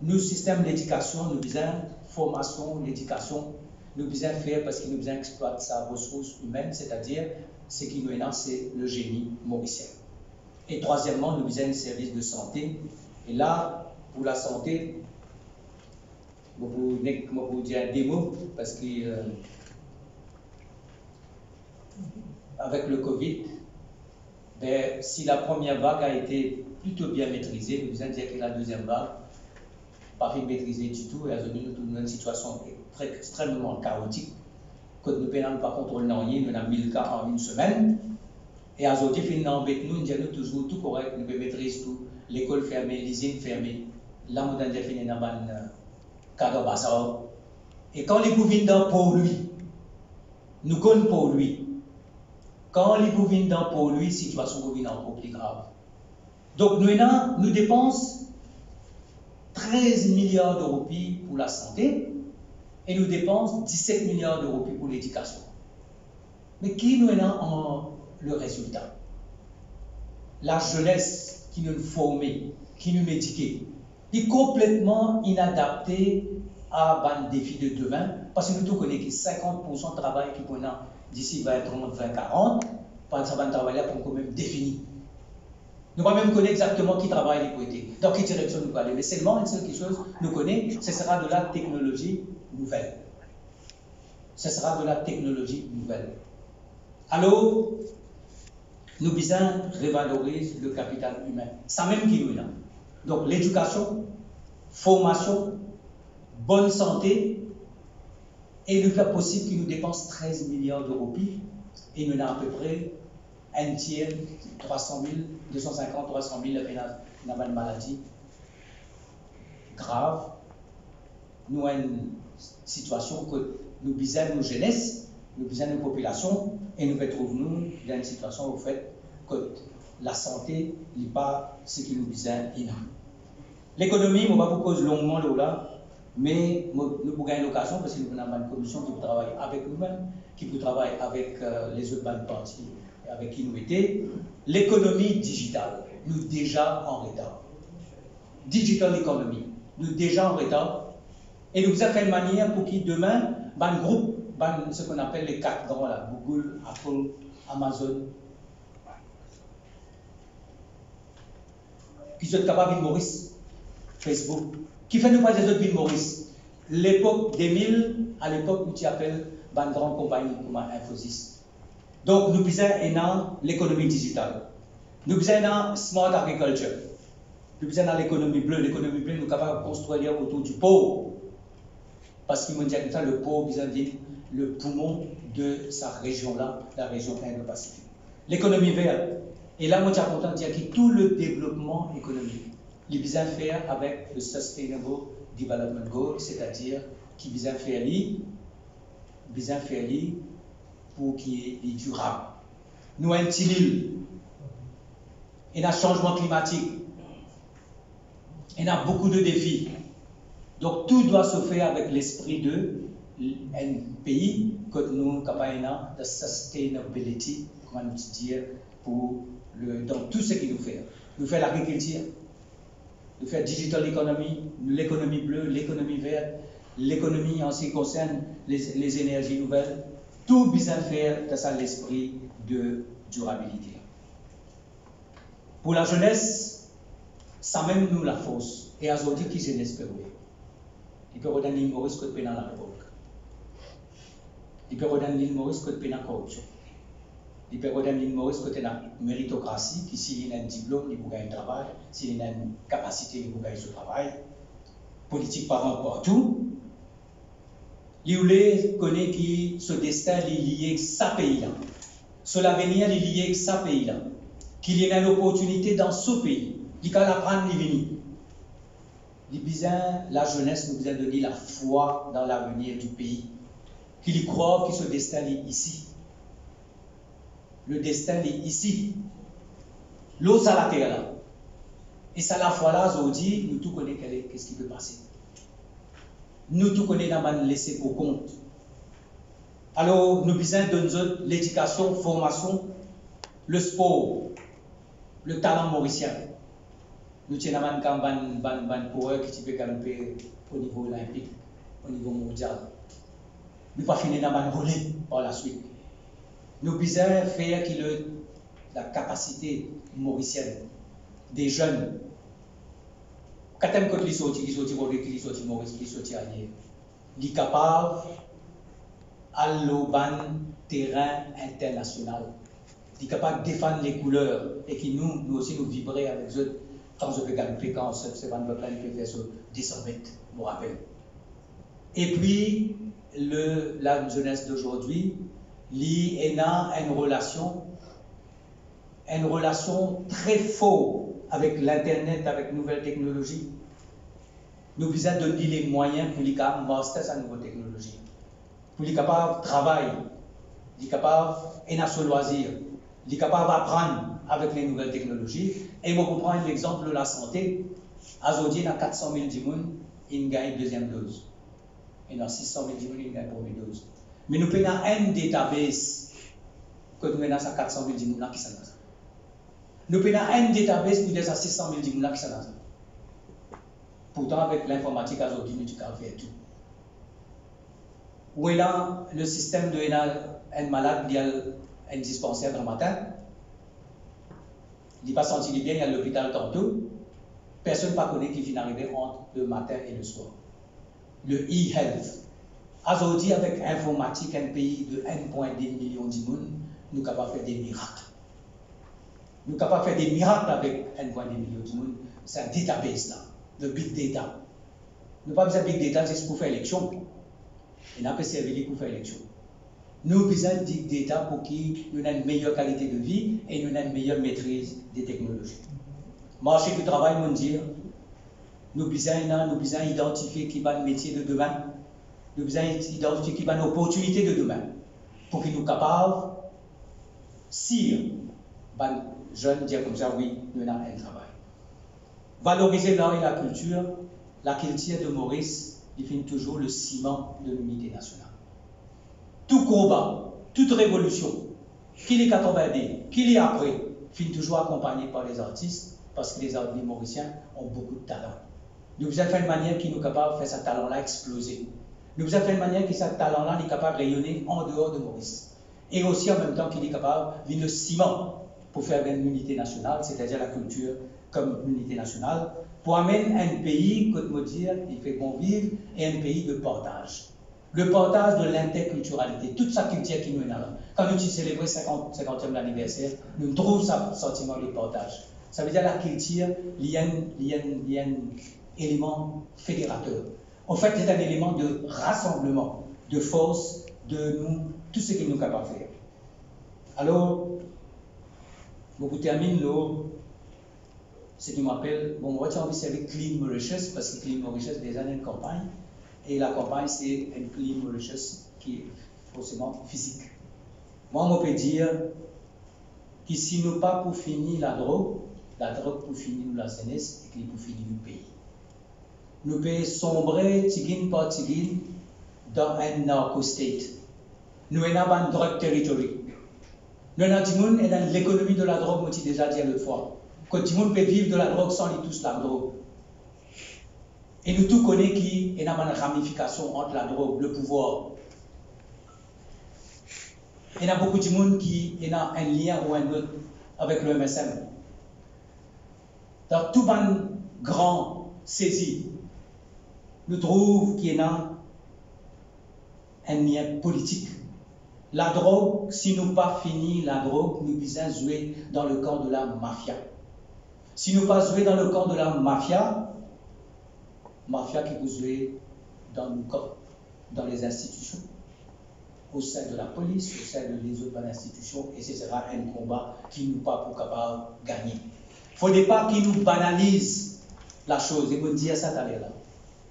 Nos systèmes d'éducation, nous besoin formation, l'éducation, nous besoin faire parce que nous besoin exploiter sa ressource humaine, c'est-à-dire ce qui nous est là, c'est le génie mauricien. Et troisièmement, nous besoin un service de santé. Et là, pour la santé, je vais vous dire des mots parce que avec le Covid, ben, si la première vague a été plutôt bien maîtrisée, nous besoin dire que la deuxième vague pas fait maîtriser du tout, et à nous dans une situation extrêmement chaotique, que nous ne pouvons pas contrôler, nous avons 1000 cas en une semaine, et aujourd'hui, finalement, nous disons toujours tout correct, nous maîtriser tout, l'école fermée, l'usine fermée, là, nous avons fini dans un cadre bazar. Et quand les viennent dans pour lui, nous connaissons pour lui. Quand les viennent dans pour lui, la situation devient encore plus grave. Donc, nous dépensons 13 milliards d'euros pour la santé et nous dépensons 17 milliards d'euros pour l'éducation. Mais qui nous a en le résultat? La jeunesse qui nous forme, qui nous médique, est complètement inadaptée à un défi de demain parce que nous tous connaissons que 50% de travail qui qu'on a d'ici 2030, 2040, ça va un travail là pour quand même défini. Nous va même connaître exactement qui travaille les côtés, dans quelle direction nous allons aller. Mais seulement une seule chose, nous connaissons, ce sera de la technologie nouvelle. Ce sera de la technologie nouvelle. Alors, nous besoin revaloriser le capital humain. Ça même qui nous est là. Donc, l'éducation, formation, bonne santé, et le faire possible qu'il nous dépense 13 milliards d'euros et nous avons à peu près un tiers, 300 000, 250, 300 000 dans une maladie grave. Nous avons une situation que nous besoin de jeunesse, nous besoin de population, et nous retrouvons dans une situation au fait que la santé n'est pas ce qui nous besoin. L'économie, on va vous poser longuement là, mais nous avons une occasion parce que nous avons une commission qui travaille avec nous-mêmes, qui travaille avec les autres parties avec qui nous étions. L'économie digitale, nous déjà en retard. Digital economy, nous déjà en retard. Et nous avons fait une manière pour qu'il demain, un groupe, ce qu'on appelle les 4 grands, là, Google, Apple, Amazon, qui sont capables de Maurice, Facebook, qui fait nous pas des autres villes Maurice. L'époque des 1000, à l'époque où tu appelles une grande compagnie comme Infosys. Donc, nous besoin l'économie digitale. Nous besoin smart agriculture. Nous besoin l'économie bleue. L'économie bleue, nous sommes capables de construire autour du pauvre. Parce qu'ils m'ont dit que ça, le pauvre, besoin dire le poumon de sa région-là, la région Indo-Pacifique. L'économie verte. Et là, moi, je suis content de dire que tout le développement économique, il besoin faire avec le Sustainable Development Goal, c'est-à-dire qu'il besoin faire pour qu'il y ait durable. Nous avons un petit île, et un changement climatique, Il y a beaucoup de défis. Donc tout doit se faire avec l'esprit de un pays que nous avons de sustainability, comment nous dire, dans tout ce qu'il nous fait. Nous faisons l'agriculture, nous faisons digital economy, l'économie bleue, l'économie verte, l'économie en ce qui concerne les énergies nouvelles. Tout bien faire dans l'esprit de durabilité. Pour la jeunesse, ça même nous la force. Et aujourd'hui, qui je l'espère. Il peut redonner l'île Maurice que dans la République. Il peut redonner l'île Maurice que dans la corruption. Il peut redonner l'île Maurice que dans la méritocratie, qui s'il a un diplôme, il peut gagner un travail, s'il a une capacité, il peut gagner ce travail. Politique par rapport à tout. Il connaît que ce destin est lié avec sa pays-là. Ce l'avenir est lié avec sa pays-là. Qu'il y a une opportunité dans ce pays. Il peut l'apprendre, il vient. La jeunesse nous a donné la foi dans l'avenir du pays. Qu'il croit que ce destin est ici. Le destin est ici. L'autre, ça la terre là. Et ça, la foi là, aujourd'hui, nous tout connaissons qu'est-ce qui peut passer. Nous tout connaissons dans le laisser pour compte. Alors, nous besoin de l'éducation, formation, le sport, le talent mauricien. Nous avons un campagne coureur qui peut galoper au niveau olympique, au niveau mondial. Nous ne pouvons pas finir dans un relais par la suite. Nous besoin faire la capacité mauricienne des jeunes. Quand ils sortent Maurice, ils sortent ailleurs. Ils sont capables à l'auban terrain international. Ils sont capables de défendre les couleurs et qui nous aussi nous vibrer avec eux. Quand je peux gagner, quand c'est Van Botland qui fait ce 10 mètres, je me rappelle. Et puis, la jeunesse d'aujourd'hui, il a une relation très forte avec l'Internet, avec les nouvelles technologies. Nous devons donner les moyens pour les capables de master cette nouvelle technologie. Pour les capables de travailler, les capables de loisir, les capables d'apprendre avec les nouvelles technologies. Et on prend l'exemple de la santé. Aujourd'hui, il y a 400 000 personnes qui gagnent deuxième dose. Il y a 600 000 personnes qui gagnent première dose. Mais nous avons un database que nous avons à 400 000 personnes qui sont là. Nous avons un database pour les 600 000 personnes qui sont là. Pourtant, avec l'informatique aujourd'hui, nous pouvons faire tout. Où est là le système de un malade, il y a un dispensaire le matin. Il n'est pas senti bien, il y a l'hôpital tantôt. Personne ne connaît qui vient arriver entre le matin et le soir. Le e-health. Aujourd'hui, avec l'informatique, un pays de 1,2 million de personnes, nous sommes capables de faire des miracles. Nous sommes capables de faire des miracles avec 1,2 million de personnes. C'est un database là, le big data. Nous n'avons pas besoin de big data juste pour faire l'élection. Il n'a pas servi pour faire l'élection. Nous avons besoin de big data pour qu'il nous ait une meilleure qualité de vie et nous ait une meilleure maîtrise des technologies. Marché du travail mondial, nous devons identifier qui va le métier de demain. Nous devons identifier qui va l'opportunité de demain. Pour qu'ils nous capables, si les jeunes disent comme ça, oui, nous avons un travail. Valoriser l'art et la culture de Maurice, il finit toujours le ciment de l'unité nationale. Tout combat, toute révolution, qu'il est 90, qu'il est après, finit toujours accompagné par les artistes, parce que les artistes mauriciens ont beaucoup de talent. Nous avons fait une manière qui nous est capable de faire ce talent-là exploser. Nous avons fait une manière que ce talent-là est capable de rayonner en dehors de Maurice. Et aussi en même temps qu'il est capable de le ciment pour faire une unité nationale, c'est-à-dire la culture comme unité nationale, pour amener un pays, comme me dire, il fait bon vivre, et un pays de partage. Le partage de l'interculturalité, toute sa culture qui nous est là. Quand nous célébrons 50e anniversaire, nous trouvons ce sentiment de partage. Ça veut dire la culture, il y a un élément fédérateur. En fait, c'est un élément de rassemblement, de force, de nous, tout ce que nous sommes capables de faire. Alors, je termine ce qui m'appelle, moi j'ai envie de servir Clean Mauritius, parce que Clean Mauritius, déjà, une campagne. Et la campagne, c'est une Clean Mauritius qui est forcément physique. Moi, on peut dire que si nous pas pour finir la drogue pour finir la jeunesse et pour finir le pays. nous pouvons sombrer, tigine par tigine, dans un narco-state. Nous avons une drogue territory. Nous avons dans l'économie de la drogue, moi, j'ai déjà dit l'autre fois. Que tout le monde peut vivre de la drogue sans les tous la drogue. Et nous tous connaissons qu'il y a une ramification entre la drogue, le pouvoir. Il y a beaucoup de monde qui ont un lien ou un autre avec le MSM. Dans tout le grand saisi, nous trouvons qu'il y a un lien politique. La drogue, si nous pas fini la drogue, nous devons jouer dans le camp de la mafia. Si nous pas jouer dans le camp de la mafia qui peut jouer dans nos camps, dans les institutions, au sein de la police, au sein des autres institutions, et ce sera un combat qui nous pas pour capable gagner. Il ne faudrait pas qu'il nous banalise la chose, et vous dire ça tout à l'heure là.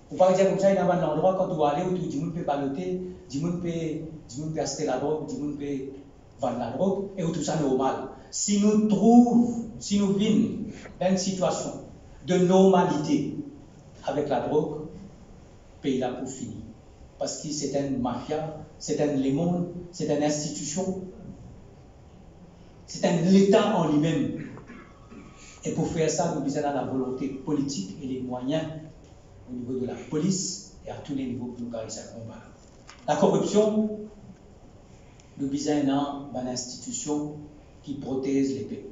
Vous ne pouvez pas dire comme ça, il y a un endroit quand vous allez où tout le monde peut balloter, tout le monde peut acheter la drogue, tout le monde peut vendre la drogue, et où tout ça est normal. Si nous vivons dans une situation de normalité avec la drogue, le pays là pour finir. Parce que c'est une mafia, c'est un lémon, c'est une institution, c'est un État en lui-même. Et pour faire ça, nous avons la volonté politique et les moyens au niveau de la police et à tous les niveaux pour nous gagner ce combat. La corruption, nous avons une institution qui protège les peuples.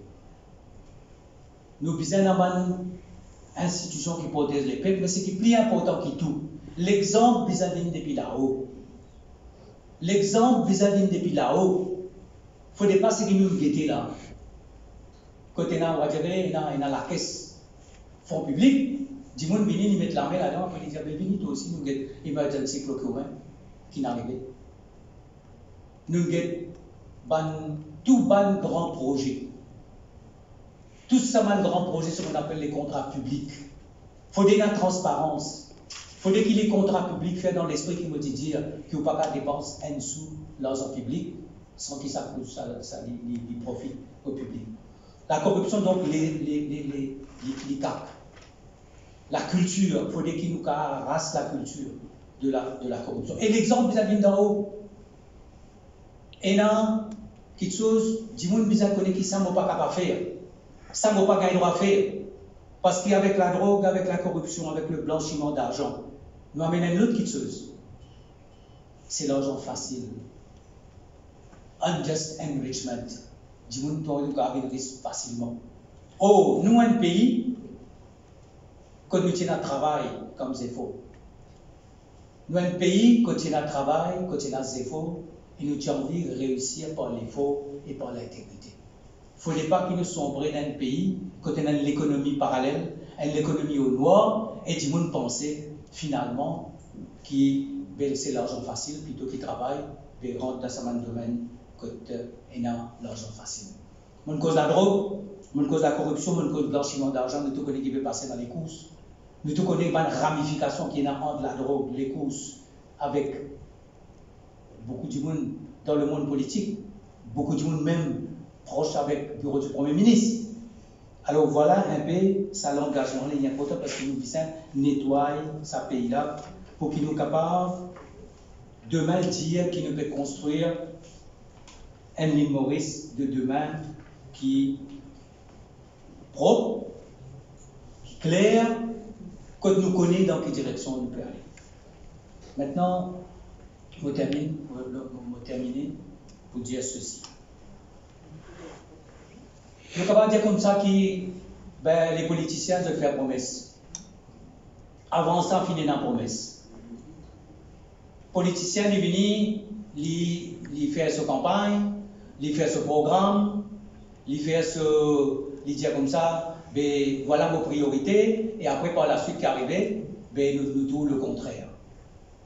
Nous avons une institution qui protège les peuples, mais ce qui est plus important que tout, l'exemple vis-à-vis depuis là-haut. L'exemple vis-à-vis depuis là-haut, il ne faudrait pas ce que nous guetter là. Quand on a la caisse fonds public, du monde vient, ils mettent la main là-dedans, après ils disent, mais venez toi aussi, nous avons emergency procurement qui n'arrive. Nous avons tout ban grand projet. Tout ça, un grand projet, ce qu'on appelle les contrats publics. Il faudrait la transparence. Il faudrait que les contrats publics fassent dans l'esprit qui me dit dire qu'il ne faut pas dépenser un sou l'argent public sans que ça profite au public. La corruption, donc, les cap. La culture, il faudrait qu'il nous rase la culture de la corruption. Et l'exemple vis-à-vis d'en haut, il y a quelque chose, du monde bizarre connaît qui ça ne va pas capable faire. Ça ne va pas gagner droit à faire. Parce qu'avec la drogue, avec la corruption, avec le blanchiment d'argent, nous amenons une autre chose. C'est l'argent facile. Unjust enrichment. Du monde qui arrive facilement. Oh, nous, un pays, quand nous tenons à travail comme c'est faux. Nous, un pays, quand nous tenons à travail, quand nous tenons à zéro, et nous avons envie de réussir par l'effort et par l'intégrité. Il ne faudrait pas que nous sombrions dans un pays, quand on a l'économie parallèle, l'économie au noir, et du monde penser finalement qui va laisser l'argent facile plutôt qu'il travaille, et rentre dans ce domaine quand on a l'argent facile. Mon cause la drogue, mon cause la corruption, mon cause le blanchiment d'argent, nous tous connaissons qui peut passer dans les courses. Nous tous connaissons une ramification qui est entre la drogue, les courses, avec beaucoup de monde dans le monde politique, beaucoup de monde même proche avec le bureau du Premier ministre. Alors voilà un peu ça l'engagement, il est important parce que nous disons nettoyer ce pays-là pour qu'il nous capable demain dire qu'il nous peut construire un île Maurice de demain qui est propre, qui est clair, que nous connaissons dans quelle direction nous peut aller. Maintenant, je vais terminer pour dire ceci. Je ne peux pas dire comme ça que les politiciens veulent faire promesse. Avant ça, finir dans la promesse. Les politiciens, ils viennent, ils font sa campagne, ils font ce programme, ils disent comme ça, ben, voilà vos priorités, et après, par la suite qui arrive, ben, nous trouvons le contraire.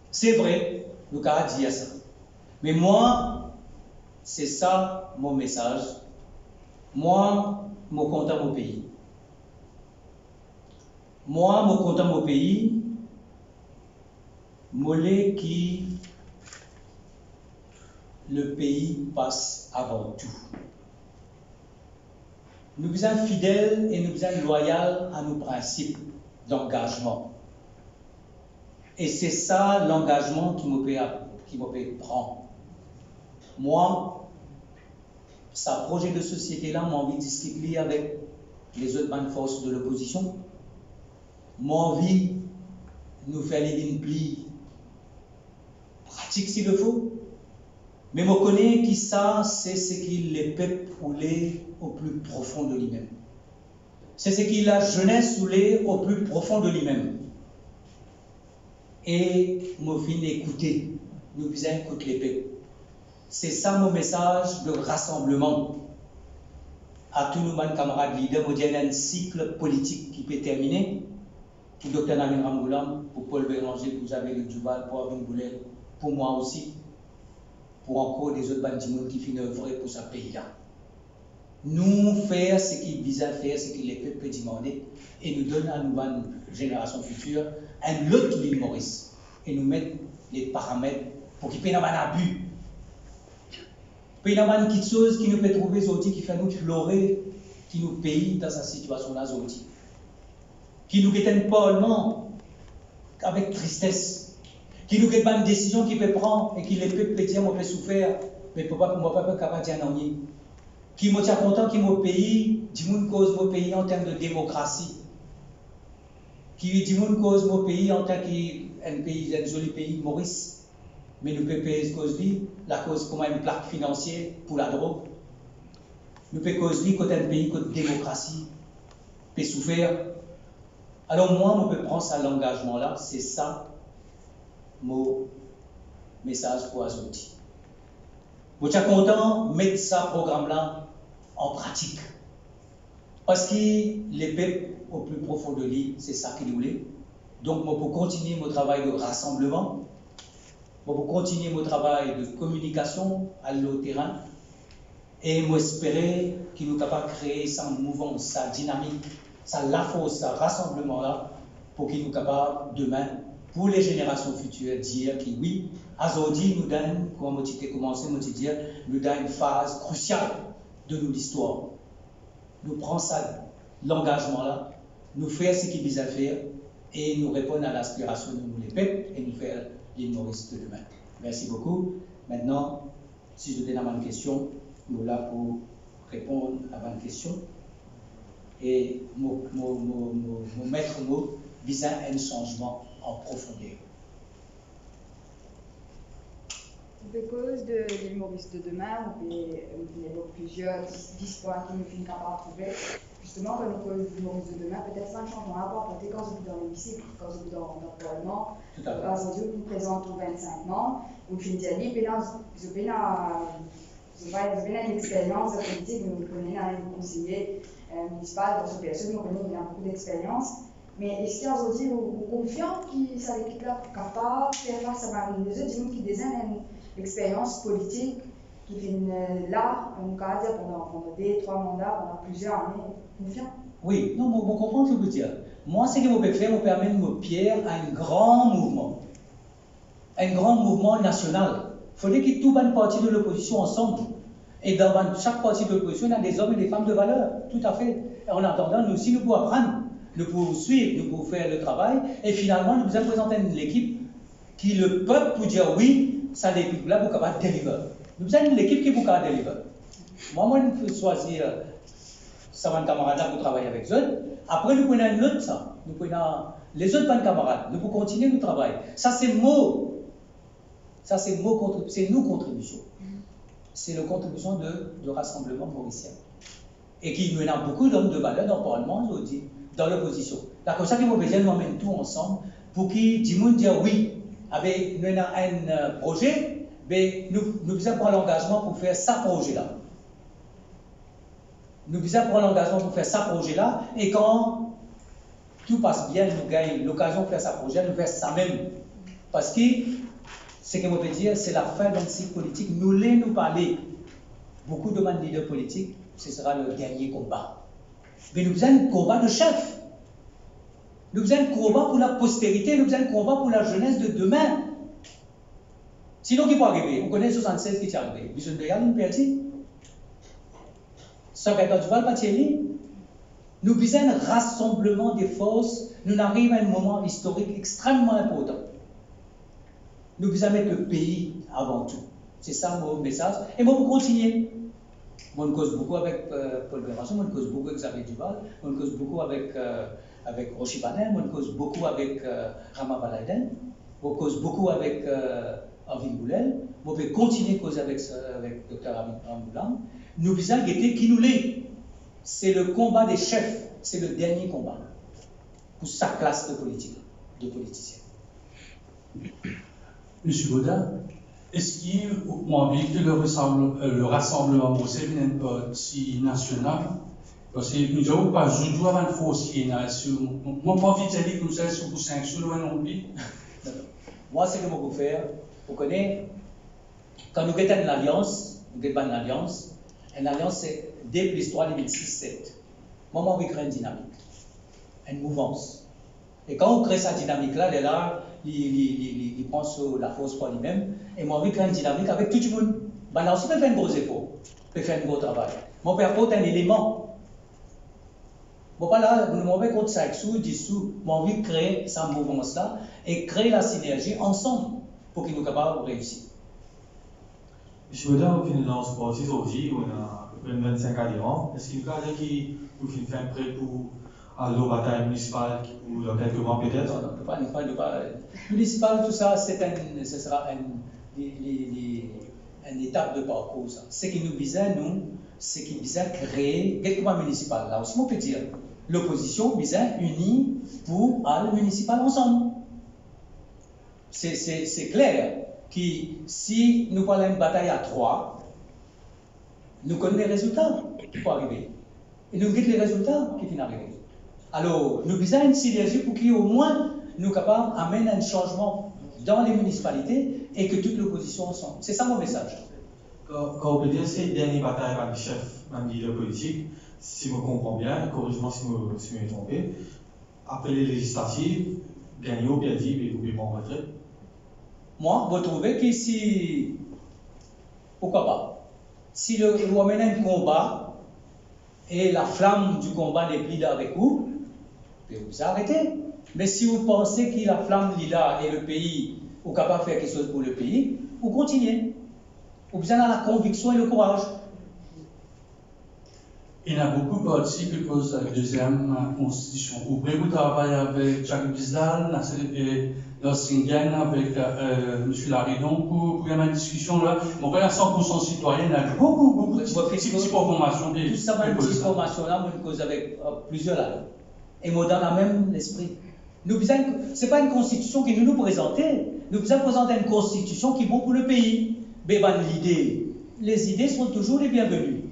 C'est vrai, nous avons dit ça. Mais moi, c'est ça mon message. Moi, je suis content de mon pays. Moi, je suis content de mon pays. Je qui le pays passe avant tout. Nous sommes fidèles et nous sommes loyaux à nos principes d'engagement. Et c'est ça l'engagement qui me prend. Moi, ça projet de société-là, m'a envie de discuter avec les autres bonnes forces de l'opposition. M'a envie de nous faire les plis pratiques s'il le faut. Mais je connais qui ça, c'est ce qui les peuples roulé au plus profond de lui-même. C'est ce qui la jeunesse roulé au plus profond de lui-même. Et je viens écouter, nous visons écouter les peuples. C'est ça mon message de rassemblement. À tous nos camarades leaders, il y a un cycle politique qui peut terminer. Pour Dr Namin Ramgoulam, pour Paul Béranger, pour Javel Djoubal, pour Avin Boulel, pour moi aussi, pour encore des autres bandits qui finissent œuvrer pour ce pays-là. Nous faire ce qu'ils visent à faire, ce que les peuples demander, et nous donner à nos générations futures un autre l'île Maurice, et nous mettre les paramètres pour qu'il n'y ait pas d'abus. Il y a quelque chose qui nous peut trouver aujourd'hui, qui fait nous pleurer, qui nous paye dans cette situation-là aujourd'hui. Qui nous guette un parlement avec tristesse. Qui nous guette une décision qu'il peut prendre et qui les peuples dire, on peut souffrir, mais ne peut pas capable de dire non. Qui me tient content qui mon pays, dit mon cause mon pays en termes de démocratie. Qui dit mon cause mon pays en tant qu'un pays, un joli pays, Maurice. Mais nous pouvons payer cause la cause comme une plaque financière pour la drogue. Nous pouvons cause côté un pays, côté démocratie, peut souffrir. Alors moi, je peux prendre ça l'engagement-là, c'est ça mon message pour Azoti. Je suis content de mettre ce programme-là en pratique. Parce que les peuples au plus profond de l'île, c'est ça qu'ils voulaient. Donc, je peux continuer mon travail de rassemblement. Je vais continuer mon travail de communication à le terrain et j'espère qu'il nous capable de créer sa mouvance, sa dynamique, la force, ce rassemblement-là pour qu'il nous capable demain, pour les générations futures, dire que oui, aujourd'hui nous donne, comme tu as commencé, nous donne une phase cruciale de l'histoire. Nous prenons ça, l'engagement-là, nous faisons ce qu'il vise à faire et nous répondre à l'aspiration de nous les peuples et nous faire l'île Maurice de demain. Merci beaucoup. Maintenant, si je donne à ma question, nous sommes là pour répondre à ma question. Et mon maître mot visant un changement en profondeur. Pour cause de l'île Maurice de demain, on peut plusieurs 10 points qui nous finissent par trouver. Justement, quand on cause de l'île Maurice de demain, peut-être 5 changements à apporter quand vous êtes dans l'hémicycle, quand vous êtes dans le Parlement. Aujourd'hui, on présente aux 25 membres. Au Trinity, vous avez une expérience de politique, vous connaissez un conseiller municipal dans ce PSE, vous connaissez beaucoup d'expérience. Mais est-ce qu'il y a aujourd'hui confiant que ça l'équipe-là capable de faire face à les autres qui désignent une expérience politique qui viennent là, on va dire pendant 2-3 mandats, pendant plusieurs années, confiant? Oui, non, vous comprenez ce que je veux dire. Moi, ce que je peux faire, me permet de me pierre à un grand mouvement national. Il faudrait que tout une partie de l'opposition ensemble. Et dans chaque partie de l'opposition, il y a des hommes et des femmes de valeur, tout à fait. Et en attendant, nous aussi, nous pouvons apprendre, nous pouvons suivre, nous pouvons faire le travail. Et finalement, nous allons présenter l'équipe qui le peuple pour dire oui, ça l'équipe-là, vous capable de délivrer. Nous avons l'équipe qui vous capable de délivrer. Moi, je peux choisir ça, mon camarade pour travailler avec eux. Après, nous prenons un autre, ça. Nous prenons les autres camarades. Nous pouvons continuer notre travail. Ça, c'est mot. Ça, c'est nos contributions. C'est la contribution de rassemblement mauricien. Et qui mène beaucoup d'hommes de valeur dans le Parlement aujourd'hui, dans l'opposition. C'est comme ça qu'il faut besoin nous emmène tout ensemble pour qu'ils disent oui, avec nous un projet, mais nous devons prendre l'engagement pour faire ce projet-là. Nous devons prendre l'engagement pour faire ce projet-là, et quand tout passe bien, nous gagnons l'occasion de faire ce projet, nous faisons ça même. Parce que ce que je peux dire, c'est la fin d'un cycle politique. Nous voulons nous parler. Beaucoup de leaders politiques, ce sera le dernier combat. Mais nous avons un combat de chef. Nous avons un combat pour la postérité, nous avons un combat pour la jeunesse de demain. Sinon, qui peut arriver? On connaît 76 qui est arrivé. Vous avez regardé une partie? 114 du Val-Patieli. Nous avons un rassemblement des forces. Nous arrivons à un moment historique extrêmement important. nous devons mettre le pays avant tout. C'est ça mon message. Et moi, vous continuez. Moi, je cause beaucoup avec Paul Bérançon, moi, je cause beaucoup avec Xavier Duval, moi, je cause beaucoup avec Rochi Banel, moi, je cause beaucoup avec Rama Balaiden, moi, je cause beaucoup avec Arvin Boulel, moi, je vais continuer à causer avec Dr. Arvin Boulam. Nous disons qui nous l'est. C'est le combat des chefs, c'est le dernier combat pour sa classe de politique, de politiciens. Monsieur Baudin, est-ce qu'il m'a envie que le rassemblement c'est une partie nationale? Parce que nous n'avons pas joué avant de force qui est là. Moi, pas envie de dire que nous sommes sur 5 sur le non plus. Moi, c'est ce que je peux faire. Vous connaissez, quand nous avons une alliance, une alliance, c'est dès l'histoire 2006-2007. Moi, on crée une dynamique, une mouvance. Et quand on crée cette dynamique-là, il prend sur la force par lui-même. Et moi, on crée une dynamique avec tout le monde. Là aussi, on peut faire un gros effort, on peut faire un gros travail. Mais on peut apporter un élément. Bon, pas là, nous m'avons contre 5 sous, 10 sous, mais on veut créer cette mouvance-là et créer la synergie ensemble pour qu'il nous capables de réussir. Je veux dire, dans ce parti aujourd'hui, on a à peu près 25 adhérents. Est-ce qu'il y a qui nous fait un prêt pour aller aux batailles municipales ou dans quelques mois peut-être? Non, ne pas. Municipal, tout ça, ce sera une étape de parcours. Ce qui nous visait, nous, c'est qu'il visait créer quelques mois municipal. Là aussi, on peut dire, l'opposition visait unie pour aller municipal ensemble. C'est clair que si nous parlons d'une bataille à 3, nous connaissons les résultats qui peuvent arriver. Et nous guettons les résultats qui finissent arriver. Alors, nous avons une synergie pour qu'au moins nous capables d'amener un changement dans les municipalités et que toute l'opposition ensemble. C'est ça mon message. Quand on peut dire c'est la dernière bataille par les chefs, même leader politique, si je me comprends bien, corrige-moi si je me trompe, après les législatives, gagner ou perdu, mais vous pouvez m'en retraite. Moi, vous trouvez qu'ici, pourquoi pas? Si vous amenez un combat et la flamme du combat n'est plus là avec vous, vous arrêtez. Mais si vous pensez que la flamme est là et le pays, vous êtes capable de faire quelque chose pour le pays, vous continuez. Vous avez la conviction et le courage. Il y a beaucoup de partis qui posent la deuxième constitution. Vous pouvez vous travailler avec Jacques Bizdal, et Lossingen, avec M. Laridon pour une discussion là. Bon, il y a 100% citoyens, il y a beaucoup de petites formations. Tout ça, une petite formation là, on cause avec plusieurs là. Et moi, dans le même esprit. Ce n'est pas une constitution qui nous présente. Nous vous présenter une constitution qui est bonne pour le pays. Mais les idées sont toujours les bienvenues.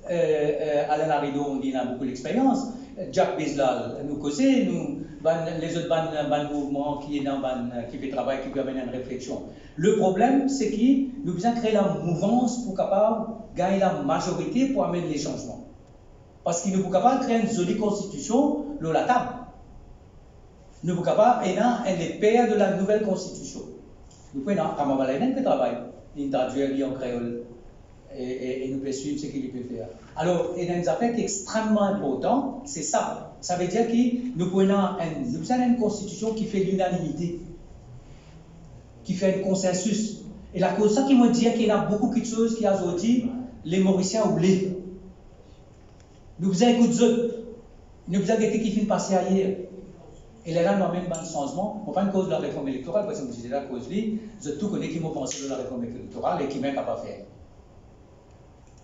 Alain Laridon, il a beaucoup d'expérience. Jacques Bizdal, nous causons, les autres mouvements qui fait travail, qui peut amener une réflexion. Le problème, c'est que nous devons créer la mouvance pour capable gagner la majorité pour amener les changements. Parce que nous sommes capables de créer une jolie constitution, la table. Nous sommes capables d'être les pères de la nouvelle constitution. Nous pouvons Rama Balaiden qui travaille, il traduit en créole et nous pouvons suivre ce qu'il peut faire. Alors, il y a un aspect extrêmement important, c'est ça. Ça veut dire que nous pouvons une constitution qui fait l'unanimité, qui fait un consensus. Et la cause ça qui me dit qu'il y a beaucoup de choses qui ont dit les Mauriciens oublient. Nous avons écouté, nous avons été qui finissent passer ailleurs. Et là, nous avons même un changement. On pas une cause de la réforme électorale, parce que c'est la cause là, vous tout connaissez qui m'ont pensé de la réforme électorale et qui m'ont pas fait.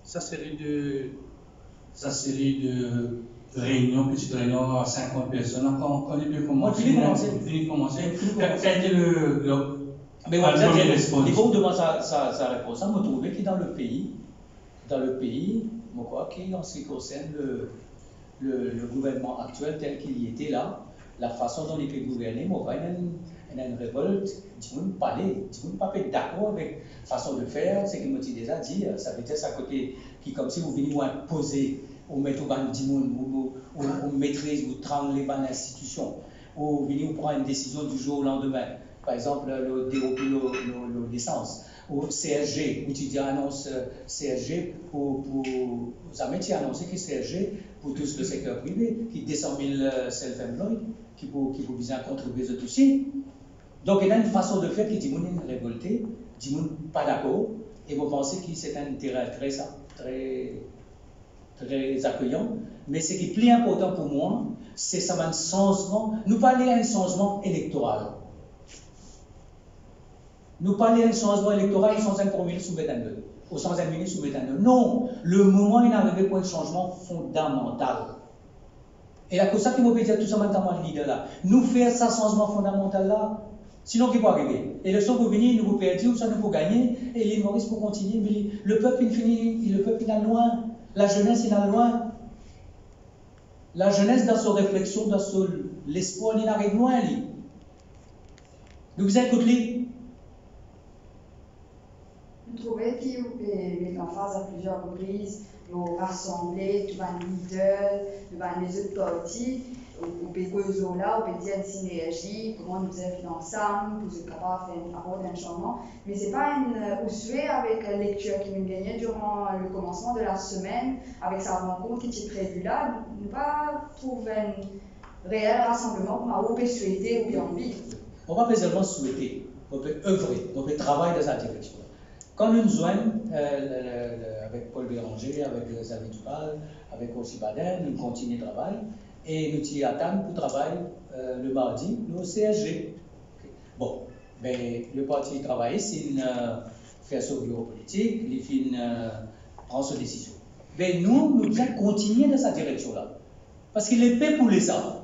Sa série de réunions, petites réunions à 50 personnes, quand on est bien commencé. Fini commencer. Quel était mais il faut me demander sa réponse. On me trouve que dans le pays, je crois qu'en ce qui concerne le gouvernement actuel tel qu'il y était là, la façon dont il peut gouverner, il y a une révolte, il ne pas être d'accord avec la façon de faire, ce qu'il m'a déjà dit, ça veut dire ça côté qui comme si vous venez vous imposer, ou mettre ou maîtrise, ou trembler les institutions, ou vous venez vous prendre une décision du jour au lendemain, par exemple le dérober nos licences, ou CSG, où tu dis annonce CSG pour vous avez annoncé que CSG pour tout le secteur privé, qui 200 000 self-employed, qui pour bien contribuer aussi. Donc, il y a une façon de faire qui dit qu'on est révolté, dit qu'on n'est pas d'accord, et vous pensez que c'est un terrain très accueillant. Mais ce qui est plus important pour moi, c'est ça un changement. Nous parlons d'un changement électoral. Nous parlons d'un changement électoral sans un premier sous Bétane ou sans un ministre sous Bétane. Non, le moment est arrivé pour un changement fondamental. Et là, c'est ça qui m'a dit tout ça maintenant, le leader là. Nous faire ça changement fondamental là. Sinon, qu'est-ce qui va arriver? L'élection pour venir, nous vous perdre, ou ça nous pour gagner, et l'île Maurice pour continuer. Mais le peuple, il est loin. La jeunesse, il est loin. La jeunesse, dans sa réflexion, dans l'espoir, il arrive loin. Lui. Donc, vous écoutez. Vous trouvez qu'il est en phase à plusieurs reprises, nous rassembler, tout les leaders, les autres partis, ou peut là, ou peut dire une synergie, comment nous faire ensemble, pour être capable de faire un changement. Mais ce n'est pas une souhait avec la lecture qui nous gagnait durant le commencement de la semaine, avec sa rencontre qui était prévue là, nous pas trouver un réel rassemblement pour peut souhaiter ou bien envie. On va pas seulement souhaiter, on peut œuvrer, on peut travailler dans cette direction. Quand nous nous joignons avec Paul Béranger, avec Xavier Duval, avec aussi Baden, nous continuons le travail et nous y attendons pour travailler le mardi, nous au CSG. Bon, mais le parti travaille, s'il fait son bureau politique, il prend ses décisions. Mais nous devons continuer dans cette direction-là. Parce qu'il est paix pour les armes.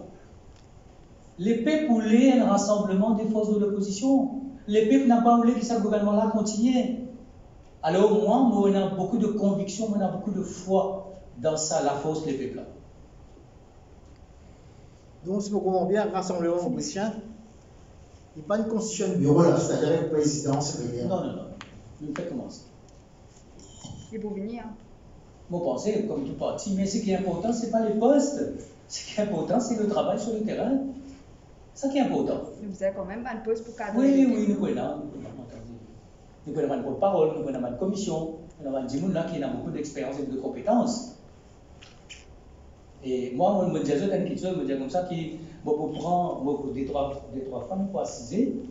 L'épée pour un rassemblement des forces de l'opposition. L'épée n'a pas voulu que ce gouvernement-là continue. Alors moi, on a beaucoup de conviction, on a beaucoup de foi dans ça, la force des peuples. Donc, si vous comprenez bien, rassemblement opposition, il n'y a pas une constitution de bureau là, c'est-à-dire le président, secrétaire. Non. Nous faisons comment ça. Et pour venir. Moi, je pense comme tout parti, mais ce qui est important, ce n'est pas les postes. Ce qui est important, c'est le travail sur le terrain. C'est ça qui est important. Vous avez quand même un poste pour cadrer. Oui, nous pouvons. Nous pouvons avoir une porte-parole, nous pouvons avoir une commission, nous avons un gens là qui a beaucoup d'expérience et de compétences. Et moi, je me dis comme ça, qui prend des trois femmes pour assiser,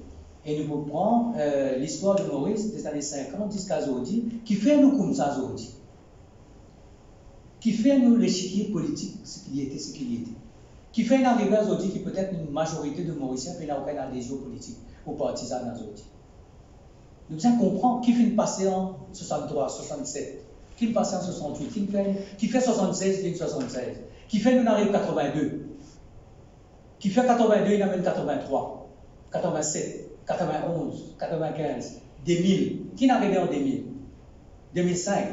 et nous prend l'histoire de Maurice des années 50 jusqu'à aujourd'hui, qui fait nous comme ça aujourd'hui. Qui fait nous l'échiquier politique, ce qu'il était. Qui fait une arrivée aujourd'hui qui peut-être une majorité de Mauriciens qui n'a aucune adhésion politique ou partisane aujourd'hui. Nous devons comprendre qui fait passer en 63, 67, qui passe en 68, qui fait 76, 76, qui fait nous arrive 82, qui fait 82, il amène 83, 87, 91, 95, 2000, qui n'arrive en 2000, 2005,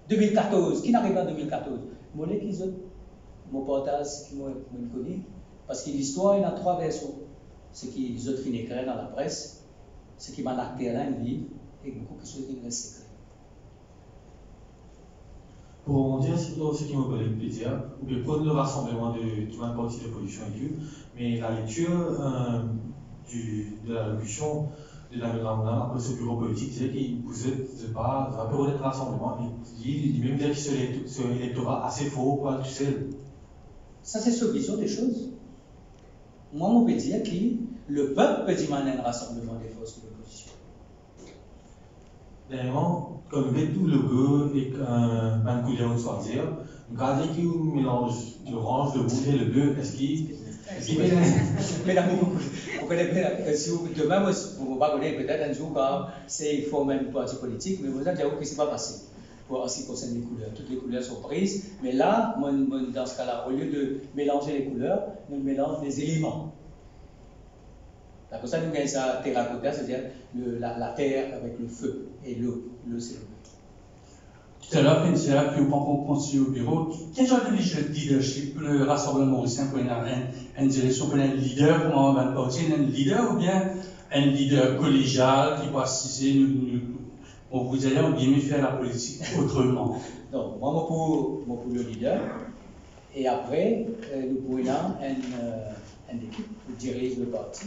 2014, qui n'arrive en 2014. Moi, les autres, mon portage, ce qui m'a connu, parce que l'histoire, il y a trois versions. Ce qui les autres finissent écrire dans la presse, ce qui m'a acté à un livre, et beaucoup de choses qui restent secrets. Pour dire ce qui me connaît plaisir, ou bien prendre le rassemblement de tout un parti de pollution et tout, mais la lecture de la locution de la Mélamna après ce bureau politique, c'est qu'il ne pouvait pas reconnaître le rassemblement, il même dire que ce électorat assez faux pour être tout seul. Ça, c'est sa vision des choses. Moi, on peut dire que le peuple peut demander un rassemblement des forces de l'opposition. Dernièrement, quand on met tout le bleu et un couleur de choisir, on a dit qu'on mélange l'orange, le rouge et le bleu. Est-ce qu'il mais là, vous connaissez, si vous, demain, vous ne connaissez peut-être un jour quand il faut même un parti politique, mais vous avez dit que ce n'est pas passé. Pour ce qui concerne les couleurs, toutes les couleurs sont prises, mais là, dans ce cas-là, au lieu de mélanger les couleurs, nous mélangeons les éléments. Comme ça, nous gagnons ça terracotta, c'est-à-dire la terre avec le feu et l'eau. L'eau, c'est l'eau. Tout à l'heure, puis on continue au bureau. Quel genre de leadership le Rassemblement mauricien pour une direction, pour un leader, pour un parti, un leader ou bien un leader collégial qui va assister, on vous allez en guillemets faire la politique autrement? Donc, moi, pour le leader, et après, nous pouvons avoir une équipe qui dirige le parti.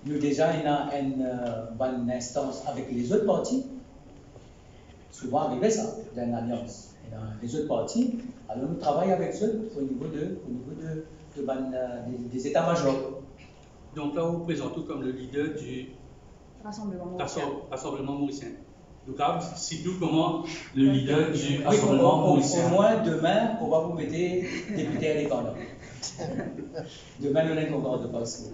Nous, déjà, il y a une bonne instance avec les autres partis. Souvent, arrivé ça, dans une alliance. Et dans les autres partis, alors nous travaillons avec eux au niveau des états-majors. Donc là, vous vous présentez comme le leader du Rassemblement mauricien. Donc là, c'est tout comment le leader du Oui, Rassemblement au mauricien. moins demain, on va vous mettre député indépendant. Demain, on est encore de passe.